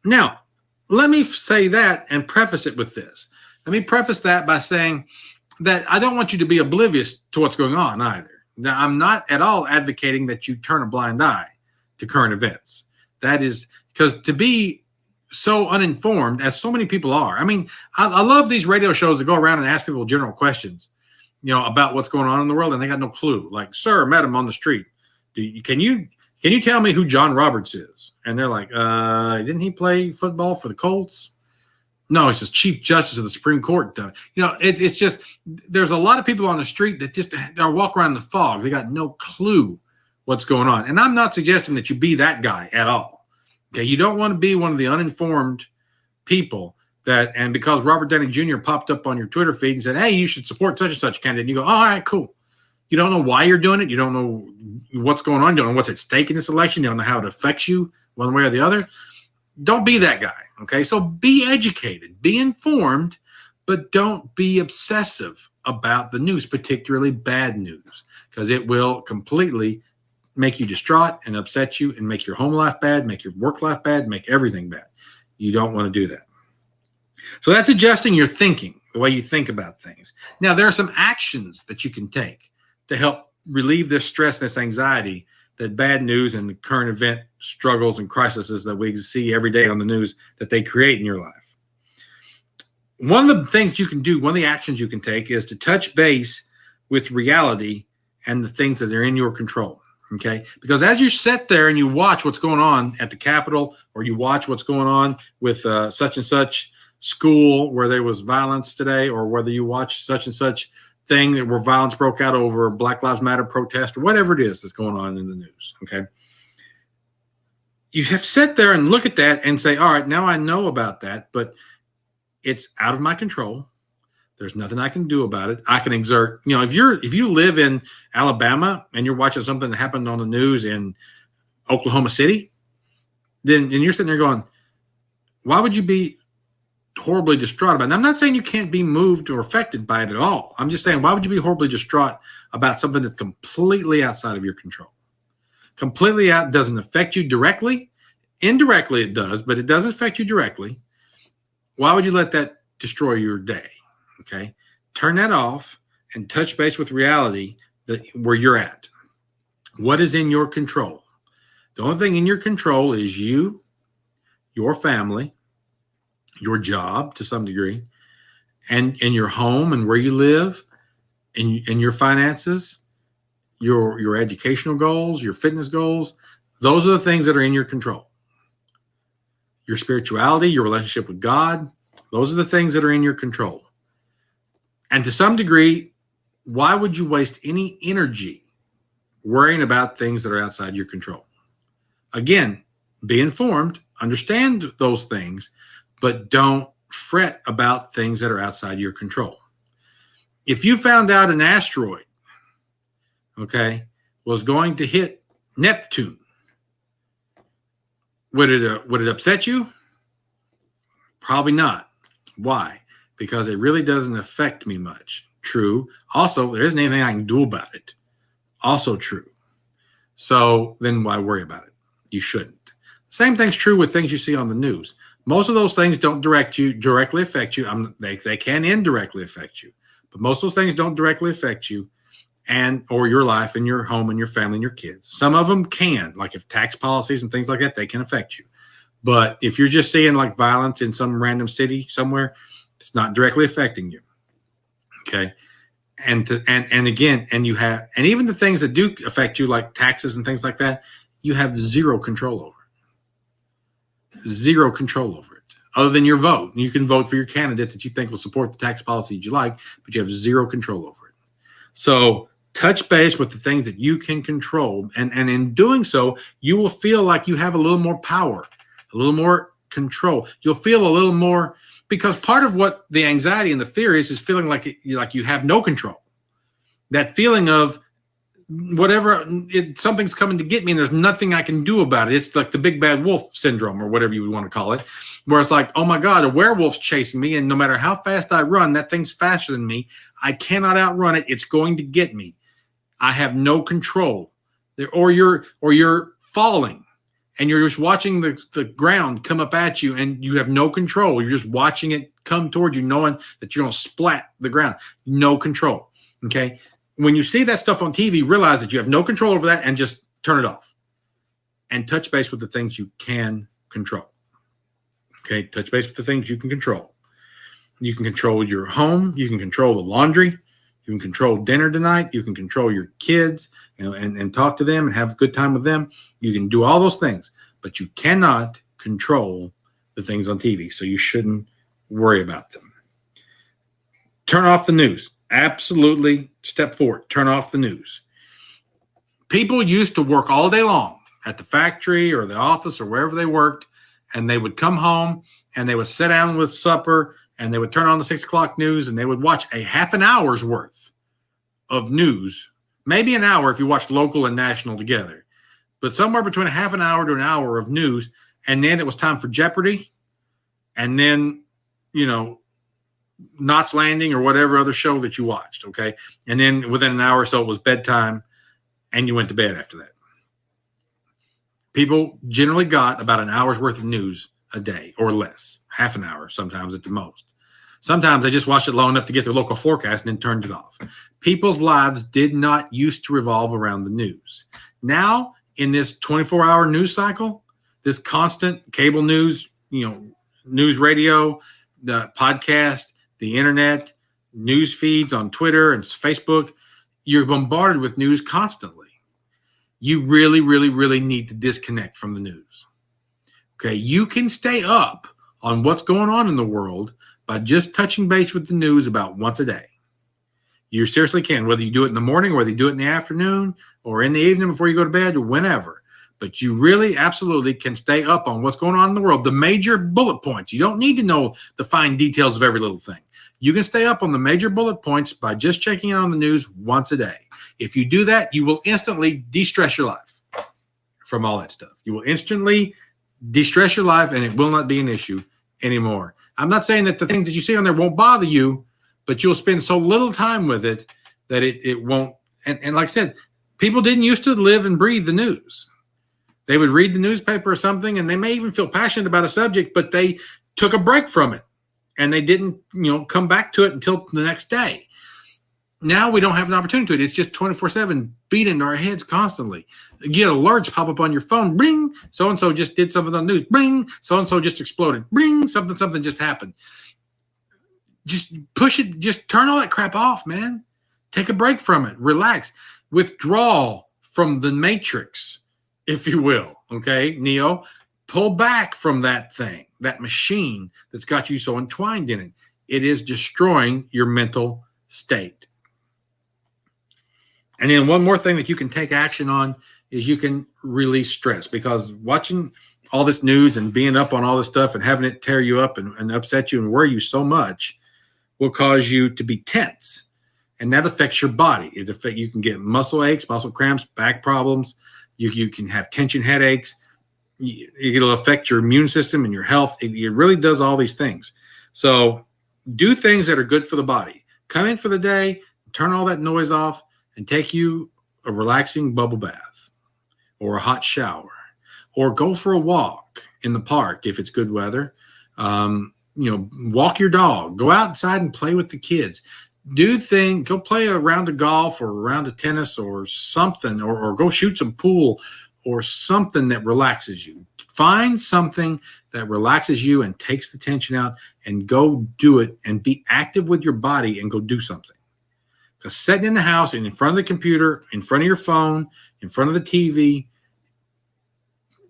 Now, let me say that and preface it with this. Let me preface that by saying that I don't want you to be oblivious to what's going on either. Now, I'm not at all advocating that you turn a blind eye to current events. That is because to be so uninformed, as so many people are. I mean, I love these radio shows that go around and ask people general questions, about what's going on in the world, and they got no clue. Like, sir, met him on the street. Can you tell me who John Roberts is? And they're like, didn't he play football for the Colts? No, he says Chief Justice of the Supreme Court. It's just, there's a lot of people on the street that just are walk around in the fog. They got no clue what's going on. And I'm not suggesting that you be that guy at all. Okay, you don't want to be one of the uninformed people and because Robert Downey Jr. popped up on your Twitter feed and said, hey, you should support such and such candidate. And you go, all right, cool. You don't know why you're doing it. You don't know what's going on. You don't know what's at stake in this election. You don't know how it affects you one way or the other. Don't be that guy, okay? So be educated, be informed, but don't be obsessive about the news, particularly bad news, because it will completely make you distraught and upset you and make your home life bad, make your work life bad, make everything bad. You don't want to do that. So that's adjusting your thinking, the way you think about things. Now, there are some actions that you can take to help relieve this stress and this anxiety that bad news and the current event struggles and crises that we see every day on the news that they create in your life. One of the things you can do, one of the actions you can take is to touch base with reality and the things that are in your control. Okay, because as you sit there and you watch what's going on at the Capitol, or you watch what's going on with such and such school where there was violence today, or whether you watch such and such thing where violence broke out over Black Lives Matter protest, or whatever it is that's going on in the news. Okay, you have to sit there and look at that and say, all right, now I know about that, but it's out of my control. There's nothing I can do about it. I can exert, if you live in Alabama and you're watching something that happened on the news in Oklahoma City, then you're sitting there going, why would you be horribly distraught about it? And I'm not saying you can't be moved or affected by it at all. I'm just saying, why would you be horribly distraught about something that's completely outside of your control? Completely out, doesn't affect you directly. Indirectly it does, but it doesn't affect you directly. Why would you let that destroy your day? Okay, turn that off and touch base with reality that where you're at. What is in your control? The only thing in your control is you, your family, your job to some degree, and your home and where you live, and your finances, your educational goals, your fitness goals. Those are the things that are in your control. Your spirituality, your relationship with God, those are the things that are in your control. And to some degree, why would you waste any energy worrying about things that are outside your control? Again, be informed, understand those things, but don't fret about things that are outside your control. If you found out an asteroid, okay, was going to hit Neptune, would it upset you? Probably not. Why? Because it really doesn't affect me much. True. Also, there isn't anything I can do about it. Also true. So then why worry about it? You shouldn't. Same thing's true with things you see on the news. Most of those things don't directly affect you. They can indirectly affect you, but most of those things don't directly affect you or your life and your home and your family and your kids. Some of them can, like if tax policies and things like that, they can affect you. But if you're just seeing like violence in some random city somewhere, it's not directly affecting you. Okay. And even the things that do affect you, like taxes and things like that, you have zero control over it. Zero control over it, other than your vote. You can vote for your candidate that you think will support the tax policy you like, but you have zero control over it. So touch base with the things that you can control. And in doing so, you will feel like you have a little more power, a little more control. You'll feel a little more, because part of what the anxiety and the fear is feeling like you have no control. That feeling of whatever, something's coming to get me and there's nothing I can do about it. It's like the big bad wolf syndrome or whatever you would want to call it, where it's like, oh my God, a werewolf's chasing me. And no matter how fast I run, that thing's faster than me. I cannot outrun it. It's going to get me. I have no control. Or you're falling and you're just watching the ground come up at you and you have no control. You're just watching it come towards you, knowing that you're going to splat the ground. No control. Okay. When you see that stuff on TV, realize that you have no control over that and just turn it off and touch base with the things you can control. Okay. Touch base with the things you can control. You can control your home. You can control the laundry. You can control dinner tonight. You can control your kids and talk to them and have a good time with them. You can do all those things, but you cannot control the things on TV. So you shouldn't worry about them. Turn off the news. Absolutely. Step forward. Turn off the news. People used to work all day long at the factory or the office or wherever they worked, and they would come home and they would sit down with supper and they would turn on the 6 o'clock news and they would watch a half an hour's worth of news, maybe an hour if you watched local and national together, but somewhere between a half an hour to an hour of news. And then it was time for Jeopardy. And then, Knots Landing or whatever other show that you watched. Okay. And then within an hour or so, it was bedtime and you went to bed after that. People generally got about an hour's worth of news a day or less, half an hour sometimes at the most. Sometimes they just watched it long enough to get their local forecast and then turned it off. People's lives did not used to revolve around the news. Now, in this 24-hour news cycle, this constant cable news, news radio, the podcast, the internet, news feeds on Twitter and Facebook, you're bombarded with news constantly. You really, really, really need to disconnect from the news. Okay, you can stay up on what's going on in the world by just touching base with the news about once a day. You seriously can, whether you do it in the morning, whether you do it in the afternoon, or in the evening before you go to bed, or whenever. But you really absolutely can stay up on what's going on in the world, the major bullet points. You don't need to know the fine details of every little thing. You can stay up on the major bullet points by just checking in on the news once a day. If you do that, you will instantly de-stress your life from all that stuff. You will instantly de-stress your life, and it will not be an issue anymore. I'm not saying that the things that you see on there won't bother you, but you'll spend so little time with it that it won't. And like I said, people didn't used to live and breathe the news. They would read the newspaper or something, and they may even feel passionate about a subject, but they took a break from it, and they didn't, come back to it until the next day. Now we don't have an opportunity to it. It's just 24/7 beat into our heads constantly. You get alerts pop up on your phone. Bring, so-and-so just did something on the news. Bring, so-and-so just exploded. Bring, something just happened. Just push it. Just turn all that crap off, man. Take a break from it. Relax. Withdraw from the matrix, if you will. Okay, Neo? Pull back from that thing, that machine that's got you so entwined in it. It is destroying your mental state. And then one more thing that you can take action on is you can release stress, because watching all this news and being up on all this stuff and having it tear you up and upset you and worry you so much will cause you to be tense. And that affects your body. You can get muscle aches, muscle cramps, back problems. You can have tension headaches. It'll affect your immune system and your health. It really does all these things. So do things that are good for the body. Come in for the day, turn all that noise off, and take you a relaxing bubble bath or a hot shower, or go for a walk in the park if it's good weather. Walk your dog, go outside and play with the kids. Go play a round of golf or a round of tennis or something, or go shoot some pool or something that relaxes you. Find something that relaxes you and takes the tension out, and go do it, and be active with your body and go do something. Because sitting in the house and in front of the computer, in front of your phone, in front of the TV,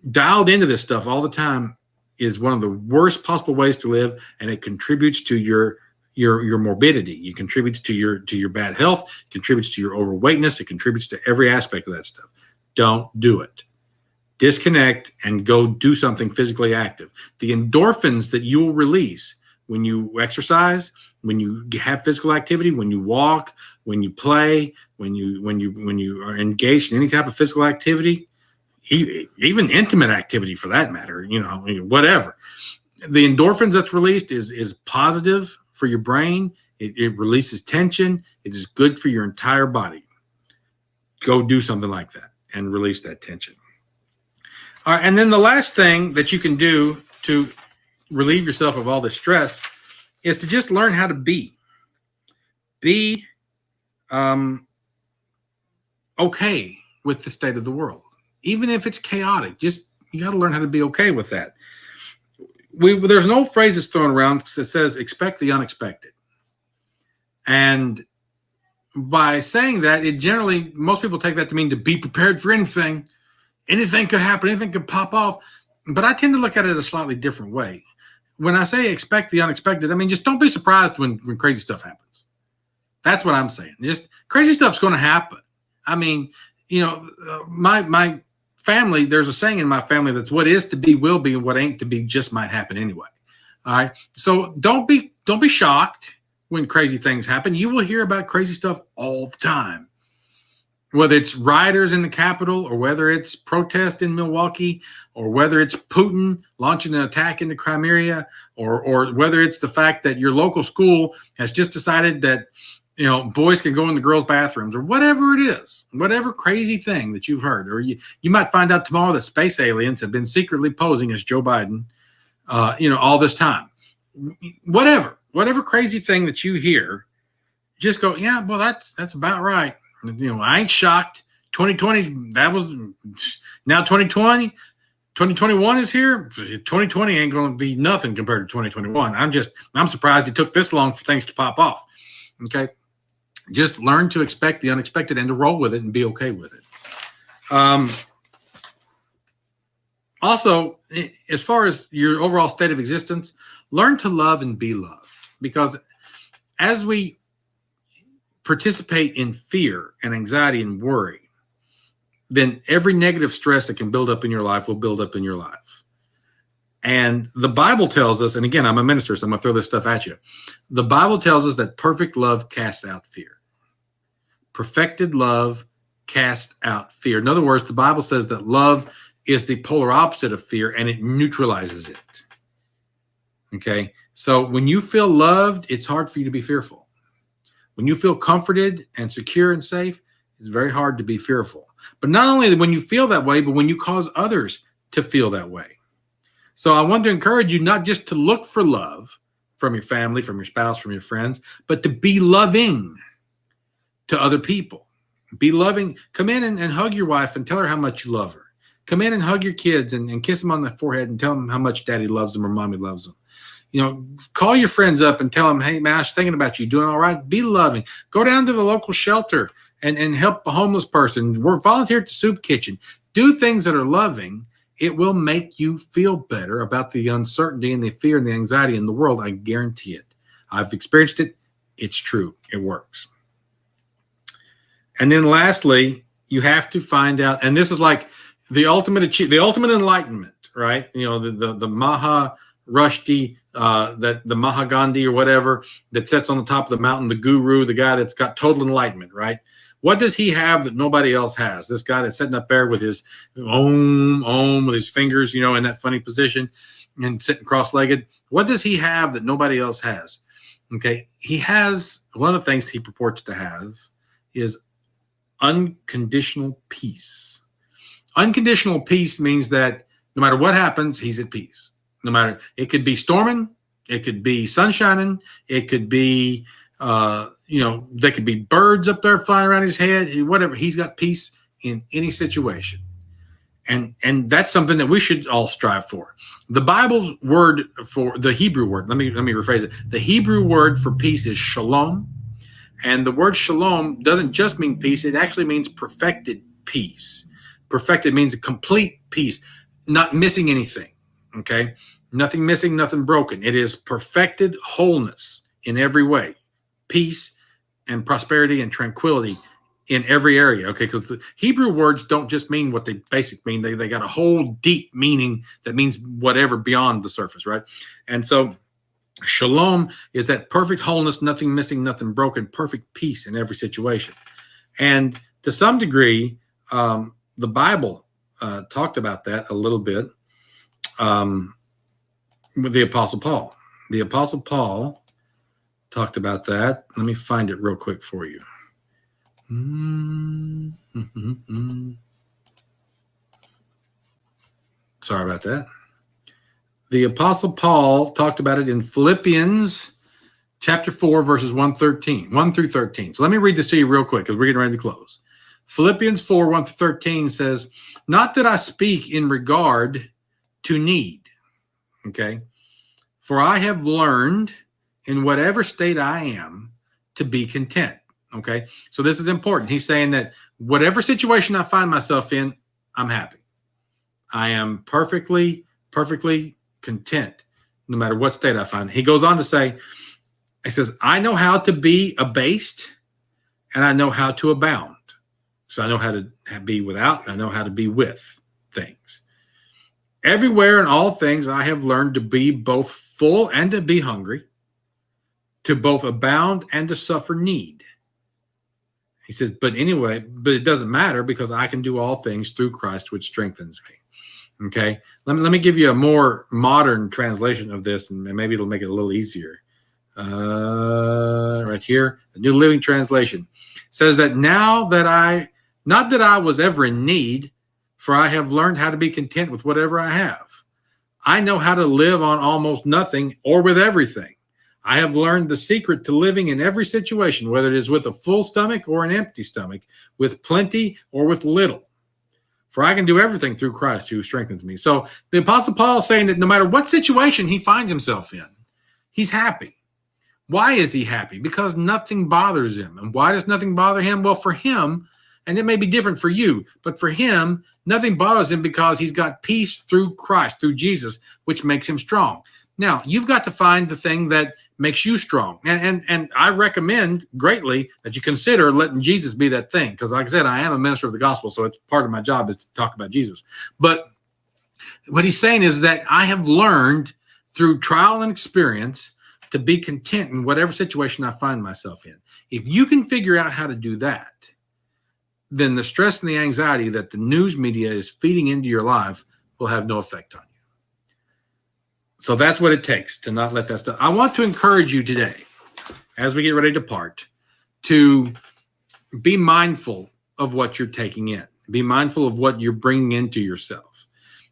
dialed into this stuff all the time is one of the worst possible ways to live, and it contributes to your morbidity. It contributes to your bad health, it contributes to your overweightness, it contributes to every aspect of that stuff. Don't do it. Disconnect and go do something physically active. The endorphins that you will release when you exercise, when you have physical activity, when you walk, when you play, when you are engaged in any type of physical activity, even intimate activity for that matter, whatever. The endorphins that's released is positive for your brain. It releases tension. It is good for your entire body. Go do something like that and release that tension. All right, and then the last thing that you can do to relieve yourself of all this stress is to just learn how to be okay with the state of the world. Even if it's chaotic, you got to learn how to be okay with that. There's an old phrase that's thrown around that says, expect the unexpected. And by saying that, most people take that to mean to be prepared for anything. Anything could happen, anything could pop off. But I tend to look at it a slightly different way. When I say expect the unexpected, I mean, just don't be surprised when crazy stuff happens. That's what I'm saying. Just crazy stuff's going to happen. I mean, my family, there's a saying in my family that's what is to be will be, and what ain't to be just might happen anyway. All right. So don't be shocked when crazy things happen. You will hear about crazy stuff all the time. Whether it's rioters in the Capitol, or whether it's protest in Milwaukee, or whether it's Putin launching an attack into Crimea, or whether it's the fact that your local school has just decided that boys can go in the girls' bathrooms or whatever it is, whatever crazy thing that you've heard. Or you might find out tomorrow that space aliens have been secretly posing as Joe Biden, all this time. Whatever crazy thing that you hear, just go, yeah, well, that's about right. I ain't shocked. 2020, that was now 2020. 2021 is here. 2020 ain't going to be nothing compared to 2021. I'm surprised it took this long for things to pop off. Okay. Just learn to expect the unexpected and to roll with it and be okay with it. Also, as far as your overall state of existence, learn to love and be loved, because as we participate in fear and anxiety and worry, then every negative stress that can build up in your life will build up in your life. And the Bible tells us, and again, I'm a minister, so I'm going to throw this stuff at you. The Bible tells us that perfect love casts out fear. Perfected love casts out fear. In other words, the Bible says that love is the polar opposite of fear, and it neutralizes it. Okay? So when you feel loved, it's hard for you to be fearful. When you feel comforted and secure and safe, it's very hard to be fearful. But not only when you feel that way, but when you cause others to feel that way. So I want to encourage you not just to look for love from your family, from your spouse, from your friends, but to be loving to other people. Be loving. Come in and hug your wife and tell her how much you love her. Come in and hug your kids and kiss them on the forehead and tell them how much daddy loves them or mommy loves them. Call your friends up and tell them, hey, man, I was thinking about you. Doing all right? Be loving. Go down to the local shelter and help a homeless person. Volunteer at the soup kitchen. Do things that are loving. It will make you feel better about the uncertainty and the fear and the anxiety in the world. I guarantee it. I've experienced it. It's true. It works. And then lastly, you have to find out, and this is like the ultimate enlightenment, right? The Maha Rushdie, the Maha Gandhi or whatever that sits on the top of the mountain, the guru, the guy that's got total enlightenment, right? What does he have that nobody else has? This guy that's sitting up there with his om, with his fingers, in that funny position and sitting cross-legged. What does he have that nobody else has? Okay. He has, one of the things he purports to have is unconditional peace. Unconditional peace means that no matter what happens, he's at peace. No matter, it could be storming, it could be sunshining, it could be, there could be birds up there flying around his head, whatever. He's got peace in any situation. And that's something that we should all strive for. The Bible's word for the Hebrew word, let me rephrase it. The Hebrew word for peace is shalom. And the word shalom doesn't just mean peace. It actually means perfected peace. Perfected means a complete peace, not missing anything. Okay. Nothing missing, nothing broken. It is perfected wholeness in every way. Peace and prosperity and tranquility in every area. Okay. Because the Hebrew words don't just mean what they basically mean. They got a whole deep meaning that means whatever beyond the surface. Right. And so shalom is that perfect wholeness, nothing missing, nothing broken, perfect peace in every situation. And to some degree, the Bible talked about that a little bit with the Apostle Paul. The Apostle Paul talked about that. Let me find it real quick for you. Sorry about that. The Apostle Paul talked about it in Philippians chapter 4, verses 1 through 13. So let me read this to you real quick because we're getting ready to close. Philippians 4, 1 through 13 says, not that I speak in regard to need. Okay. For I have learned in whatever state I am to be content. Okay. So this is important. He's saying that whatever situation I find myself in, I'm happy. I am perfectly content no matter what state I find. He goes on to say, he says, I know how to be abased and I know how to abound. So I know how to be without, and I know how to be with things. Everywhere in all things, I have learned to be both full and to be hungry, to both abound and to suffer need. He says, but it doesn't matter because I can do all things through Christ, which strengthens me. Okay. Let me give you a more modern translation of this, and maybe it'll make it a little easier right here, the New Living Translation says that not that I was ever in need, for I have learned how to be content with whatever I have. I know how to live on almost nothing or with everything. I have learned the secret to living in every situation, whether it is with a full stomach or an empty stomach, with plenty or with little. For I can do everything through Christ who strengthens me. So the Apostle Paul is saying that no matter what situation he finds himself in, he's happy. Why is he happy? Because nothing bothers him. And why does nothing bother him? Well, for him, and it may be different for you, but for him, nothing bothers him because he's got peace through Christ, through Jesus, which makes him strong. Now, you've got to find the thing that makes you strong. And I recommend greatly that you consider letting Jesus be that thing. Because like I said, I am a minister of the gospel, so it's part of my job is to talk about Jesus. But what he's saying is that I have learned through trial and experience to be content in whatever situation I find myself in. If you can figure out how to do that, then the stress and the anxiety that the news media is feeding into your life will have no effect on you. So that's what it takes to not let that stuff. I want to encourage you today, as we get ready to part, to be mindful of what you're taking in. Be mindful of what you're bringing into yourself.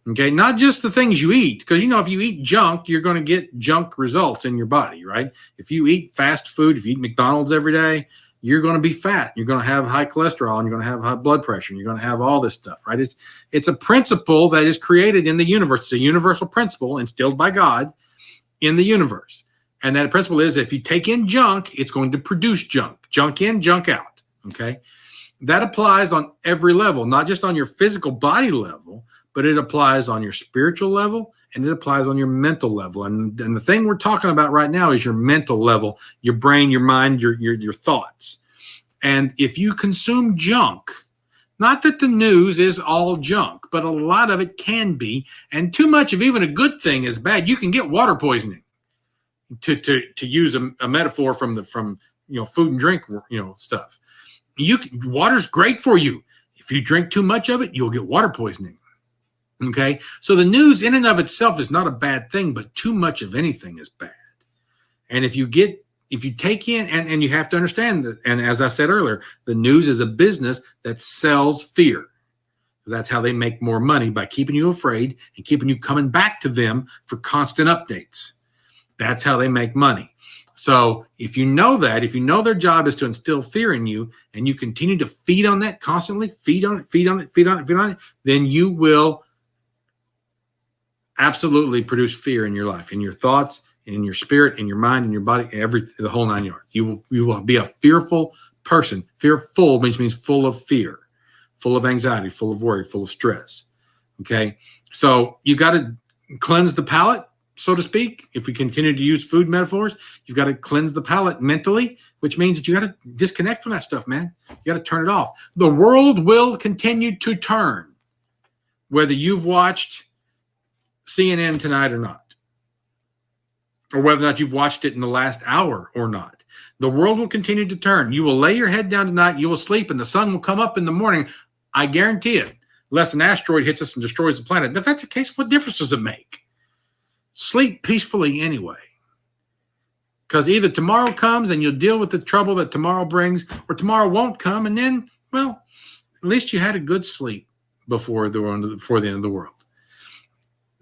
Okay, not just the things you eat, because, if you eat junk, you're going to get junk results in your body, right? If you eat fast food, if you eat McDonald's every day, you're going to be fat. You're going to have high cholesterol, and you're going to have high blood pressure, and you're going to have all this stuff, right? It's a principle that is created in the universe. It's a universal principle instilled by God in the universe. And that principle is if you take in junk, it's going to produce junk. Junk in, junk out, okay? That applies on every level, not just on your physical body level, but it applies on your spiritual level, and it applies on your mental level. And the thing we're talking about right now is your mental level, your brain, your mind, your thoughts. And if you consume junk, not that the news is all junk, but a lot of it can be, and too much of even a good thing is bad. You can get water poisoning, to use a metaphor from food and drink stuff. Water's great for you. If you drink too much of it, you'll get water poisoning. Okay, so the news in and of itself is not a bad thing, but too much of anything is bad. And if you take in, and you have to understand that, and as I said earlier, the news is a business that sells fear. That's how they make more money, by keeping you afraid and keeping you coming back to them for constant updates. That's how they make money. So if you know their job is to instill fear in you, and you continue to feed on that constantly, feed on it, then you will absolutely produce fear in your life, in your thoughts, in your spirit, in your mind, in your body, the whole 9 yards. You will be a fearful person. Fearful means full of fear, full of anxiety, full of worry, full of stress. Okay, so you got to cleanse the palate, so to speak. If we continue to use food metaphors, you've got to cleanse the palate mentally, which means that you got to disconnect from that stuff, man. You got to turn it off. The world will continue to turn, whether you've watched CNN tonight or not, or whether or not you've watched it in the last hour or not. The world will continue to turn. You will lay your head down tonight, you will sleep, and the sun will come up in the morning. I guarantee it, unless an asteroid hits us and destroys the planet. If that's the case, what difference does it make? Sleep peacefully anyway. Because either tomorrow comes and you'll deal with the trouble that tomorrow brings, or tomorrow won't come, and then, well, at least you had a good sleep before the end of the world.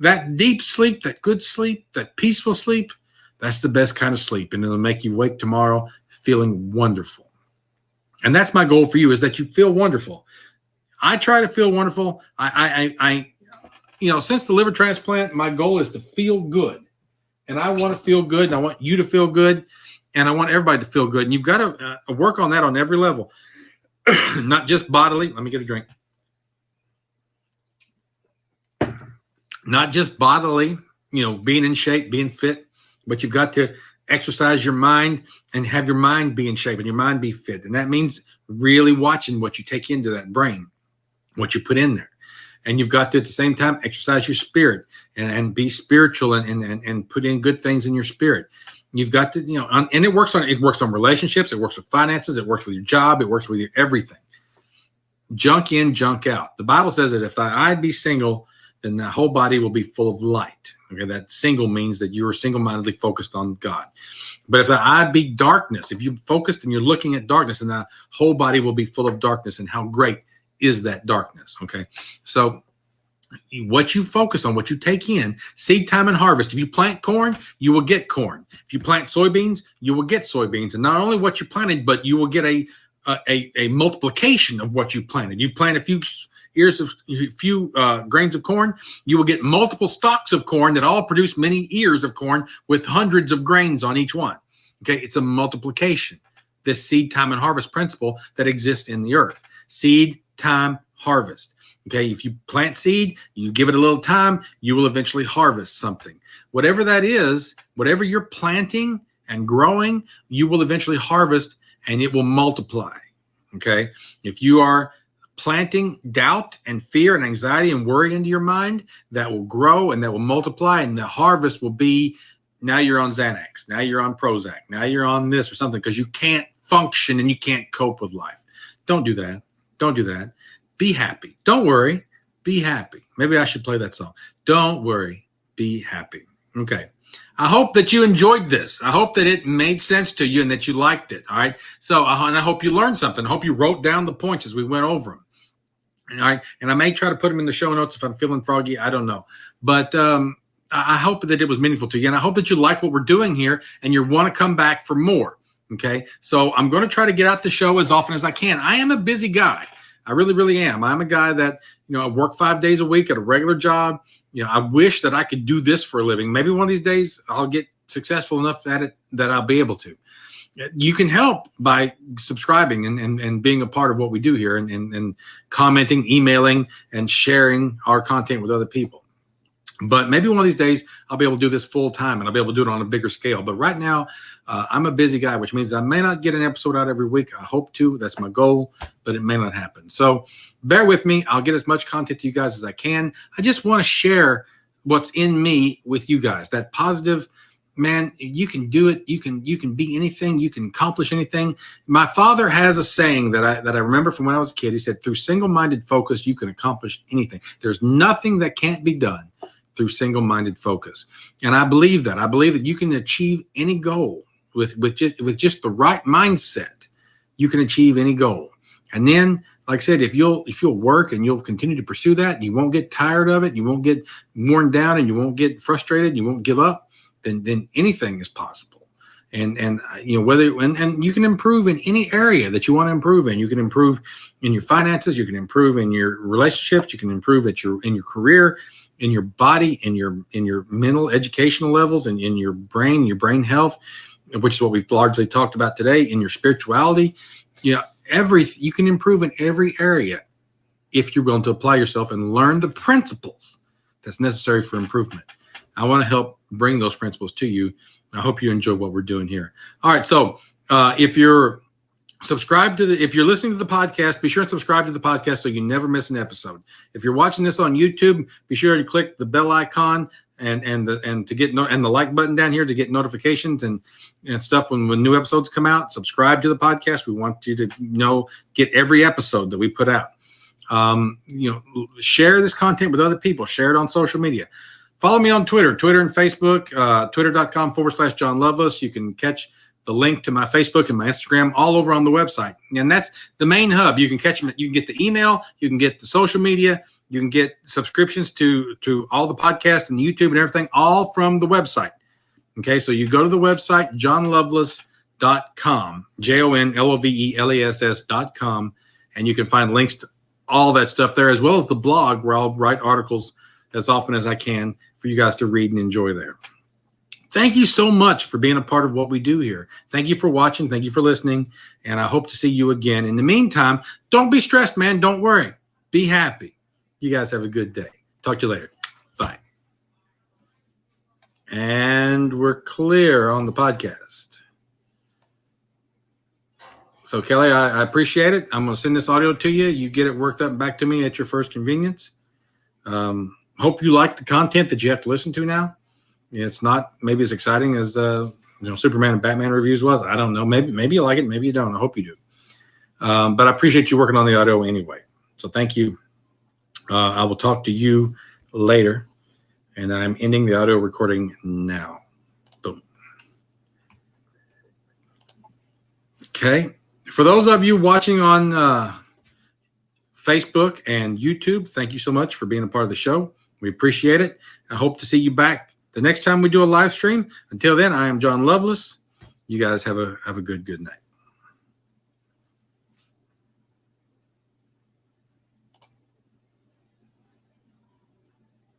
That deep sleep, that good sleep, that peaceful sleep, that's the best kind of sleep. And it'll make you wake tomorrow feeling wonderful. And that's my goal for you, is that you feel wonderful. I try to feel wonderful. Since the liver transplant, my goal is to feel good. And I want to feel good, and I want you to feel good, and I want everybody to feel good. And you've got to work on that on every level, not just bodily. Let me get a drink. Not just bodily, being in shape, being fit, but you've got to exercise your mind and have your mind be in shape and your mind be fit. And that means really watching what you take into that brain, what you put in there. And you've got to, at the same time, exercise your spirit and be spiritual and put in good things in your spirit. You've got to, and it works on relationships. It works with finances. It works with your job. It works with everything. Junk in, junk out. The Bible says that if thy eye be single, then the whole body will be full of light. Okay, that single means that you are single-mindedly focused on God. But if the eye be darkness, if you're focused and you're looking at darkness, then the whole body will be full of darkness. And how great is that darkness? Okay, so what you focus on, what you take in, seed time and harvest. If you plant corn, you will get corn. If you plant soybeans, you will get soybeans. And not only what you planted, but you will get a multiplication of what you planted. You plant a few grains of corn, you will get multiple stalks of corn that all produce many ears of corn with hundreds of grains on each one. Okay, it's a multiplication. This seed time and harvest principle that exists in the earth. Seed time harvest. Okay, if you plant seed, you give it a little time, you will eventually harvest something. Whatever that is, whatever you're planting and growing, you will eventually harvest, and it will multiply. Okay, if you are planting doubt and fear and anxiety and worry into your mind, that will grow and that will multiply, and the harvest will be, now you're on Xanax, now you're on Prozac, now you're on this or something because you can't function and you can't cope with life. Don't do that. Don't do that. Be happy. Don't worry. Be happy. Maybe I should play that song. Don't worry. Be happy. Okay. I hope that you enjoyed this. I hope that it made sense to you and that you liked it. All right. So, and I hope you learned something. I hope you wrote down the points as we went over them. All right. And I may try to put them in the show notes if I'm feeling froggy. I don't know. But I hope that it was meaningful to you. And I hope that you like what we're doing here and you want to come back for more. Okay. So I'm going to try to get out the show as often as I can. I am a busy guy. I really, really am. I'm a guy that, I work 5 days a week at a regular job. I wish that I could do this for a living. Maybe one of these days I'll get successful enough at it that I'll be able to. You can help by subscribing and being a part of what we do here and commenting, emailing, and sharing our content with other people. But maybe one of these days I'll be able to do this full time and I'll be able to do it on a bigger scale. But right now I'm a busy guy, which means I may not get an episode out every week. I hope to. That's my goal, but it may not happen. So bear with me. I'll get as much content to you guys as I can. I just want to share what's in me with you guys. That positive, man, you can do it. You can be anything. You can accomplish anything. My father has a saying that I remember from when I was a kid. He said, through single-minded focus, you can accomplish anything. There's nothing that can't be done through single-minded focus. And I believe that. I believe that you can achieve any goal with just the right mindset. You can achieve any goal. And then, like I said, if you'll work and you'll continue to pursue that, you won't get tired of it, you won't get worn down, and you won't get frustrated, you won't give up, then anything is possible. And whether and you can improve in any area that you want to improve in. You can improve in your finances, you can improve in your relationships, you can improve in your career, in your body, in your mental educational levels, and in your brain health, which is what we've largely talked about today, in your spirituality. You can improve in every area if you're willing to apply yourself and learn the principles that's necessary for improvement. I want to help bring those principles to you. I hope you enjoy what we're doing here. All right. So if you're if you're listening to the podcast, be sure and subscribe to the podcast so you never miss an episode. If you're watching this on YouTube, be sure to click the bell icon and to get and the like button down here to get notifications and stuff when new episodes come out. Subscribe to the podcast. We want you to get every episode that we put out. Share this content with other people. Share it on social media. Follow me on Twitter and Facebook, twitter.com/Jon Loveless. You can catch the link to my Facebook and my Instagram all over on the website. And that's the main hub. You can catch them. You can get the email. You can get the social media. You can get subscriptions to all the podcasts and the YouTube and everything, all from the website. Okay, so you go to the website, jonloveless.com, JONLOVELESS.com, and you can find links to all that stuff there, as well as the blog where I'll write articles as often as I can for you guys to read and enjoy there. Thank you so much for being a part of what we do here. Thank you for watching. Thank you for listening. And I hope to see you again. In the meantime, don't be stressed, man. Don't worry. Be happy. You guys have a good day. Talk to you later. Bye. And we're clear on the podcast. So, Kelly, I appreciate it. I'm going to send this audio to you. You get it worked up and back to me at your first convenience. Hope you like the content that you have to listen to now. It's not maybe as exciting as Superman and Batman reviews was. I don't know. Maybe you like it. Maybe you don't. I hope you do. But I appreciate you working on the audio anyway. So thank you. I will talk to you later. And I'm ending the audio recording now. Boom. Okay. For those of you watching on Facebook and YouTube, thank you so much for being a part of the show. We appreciate it. I hope to see you back the next time we do a live stream. Until then, I am Jon Loveless. You guys have a good night.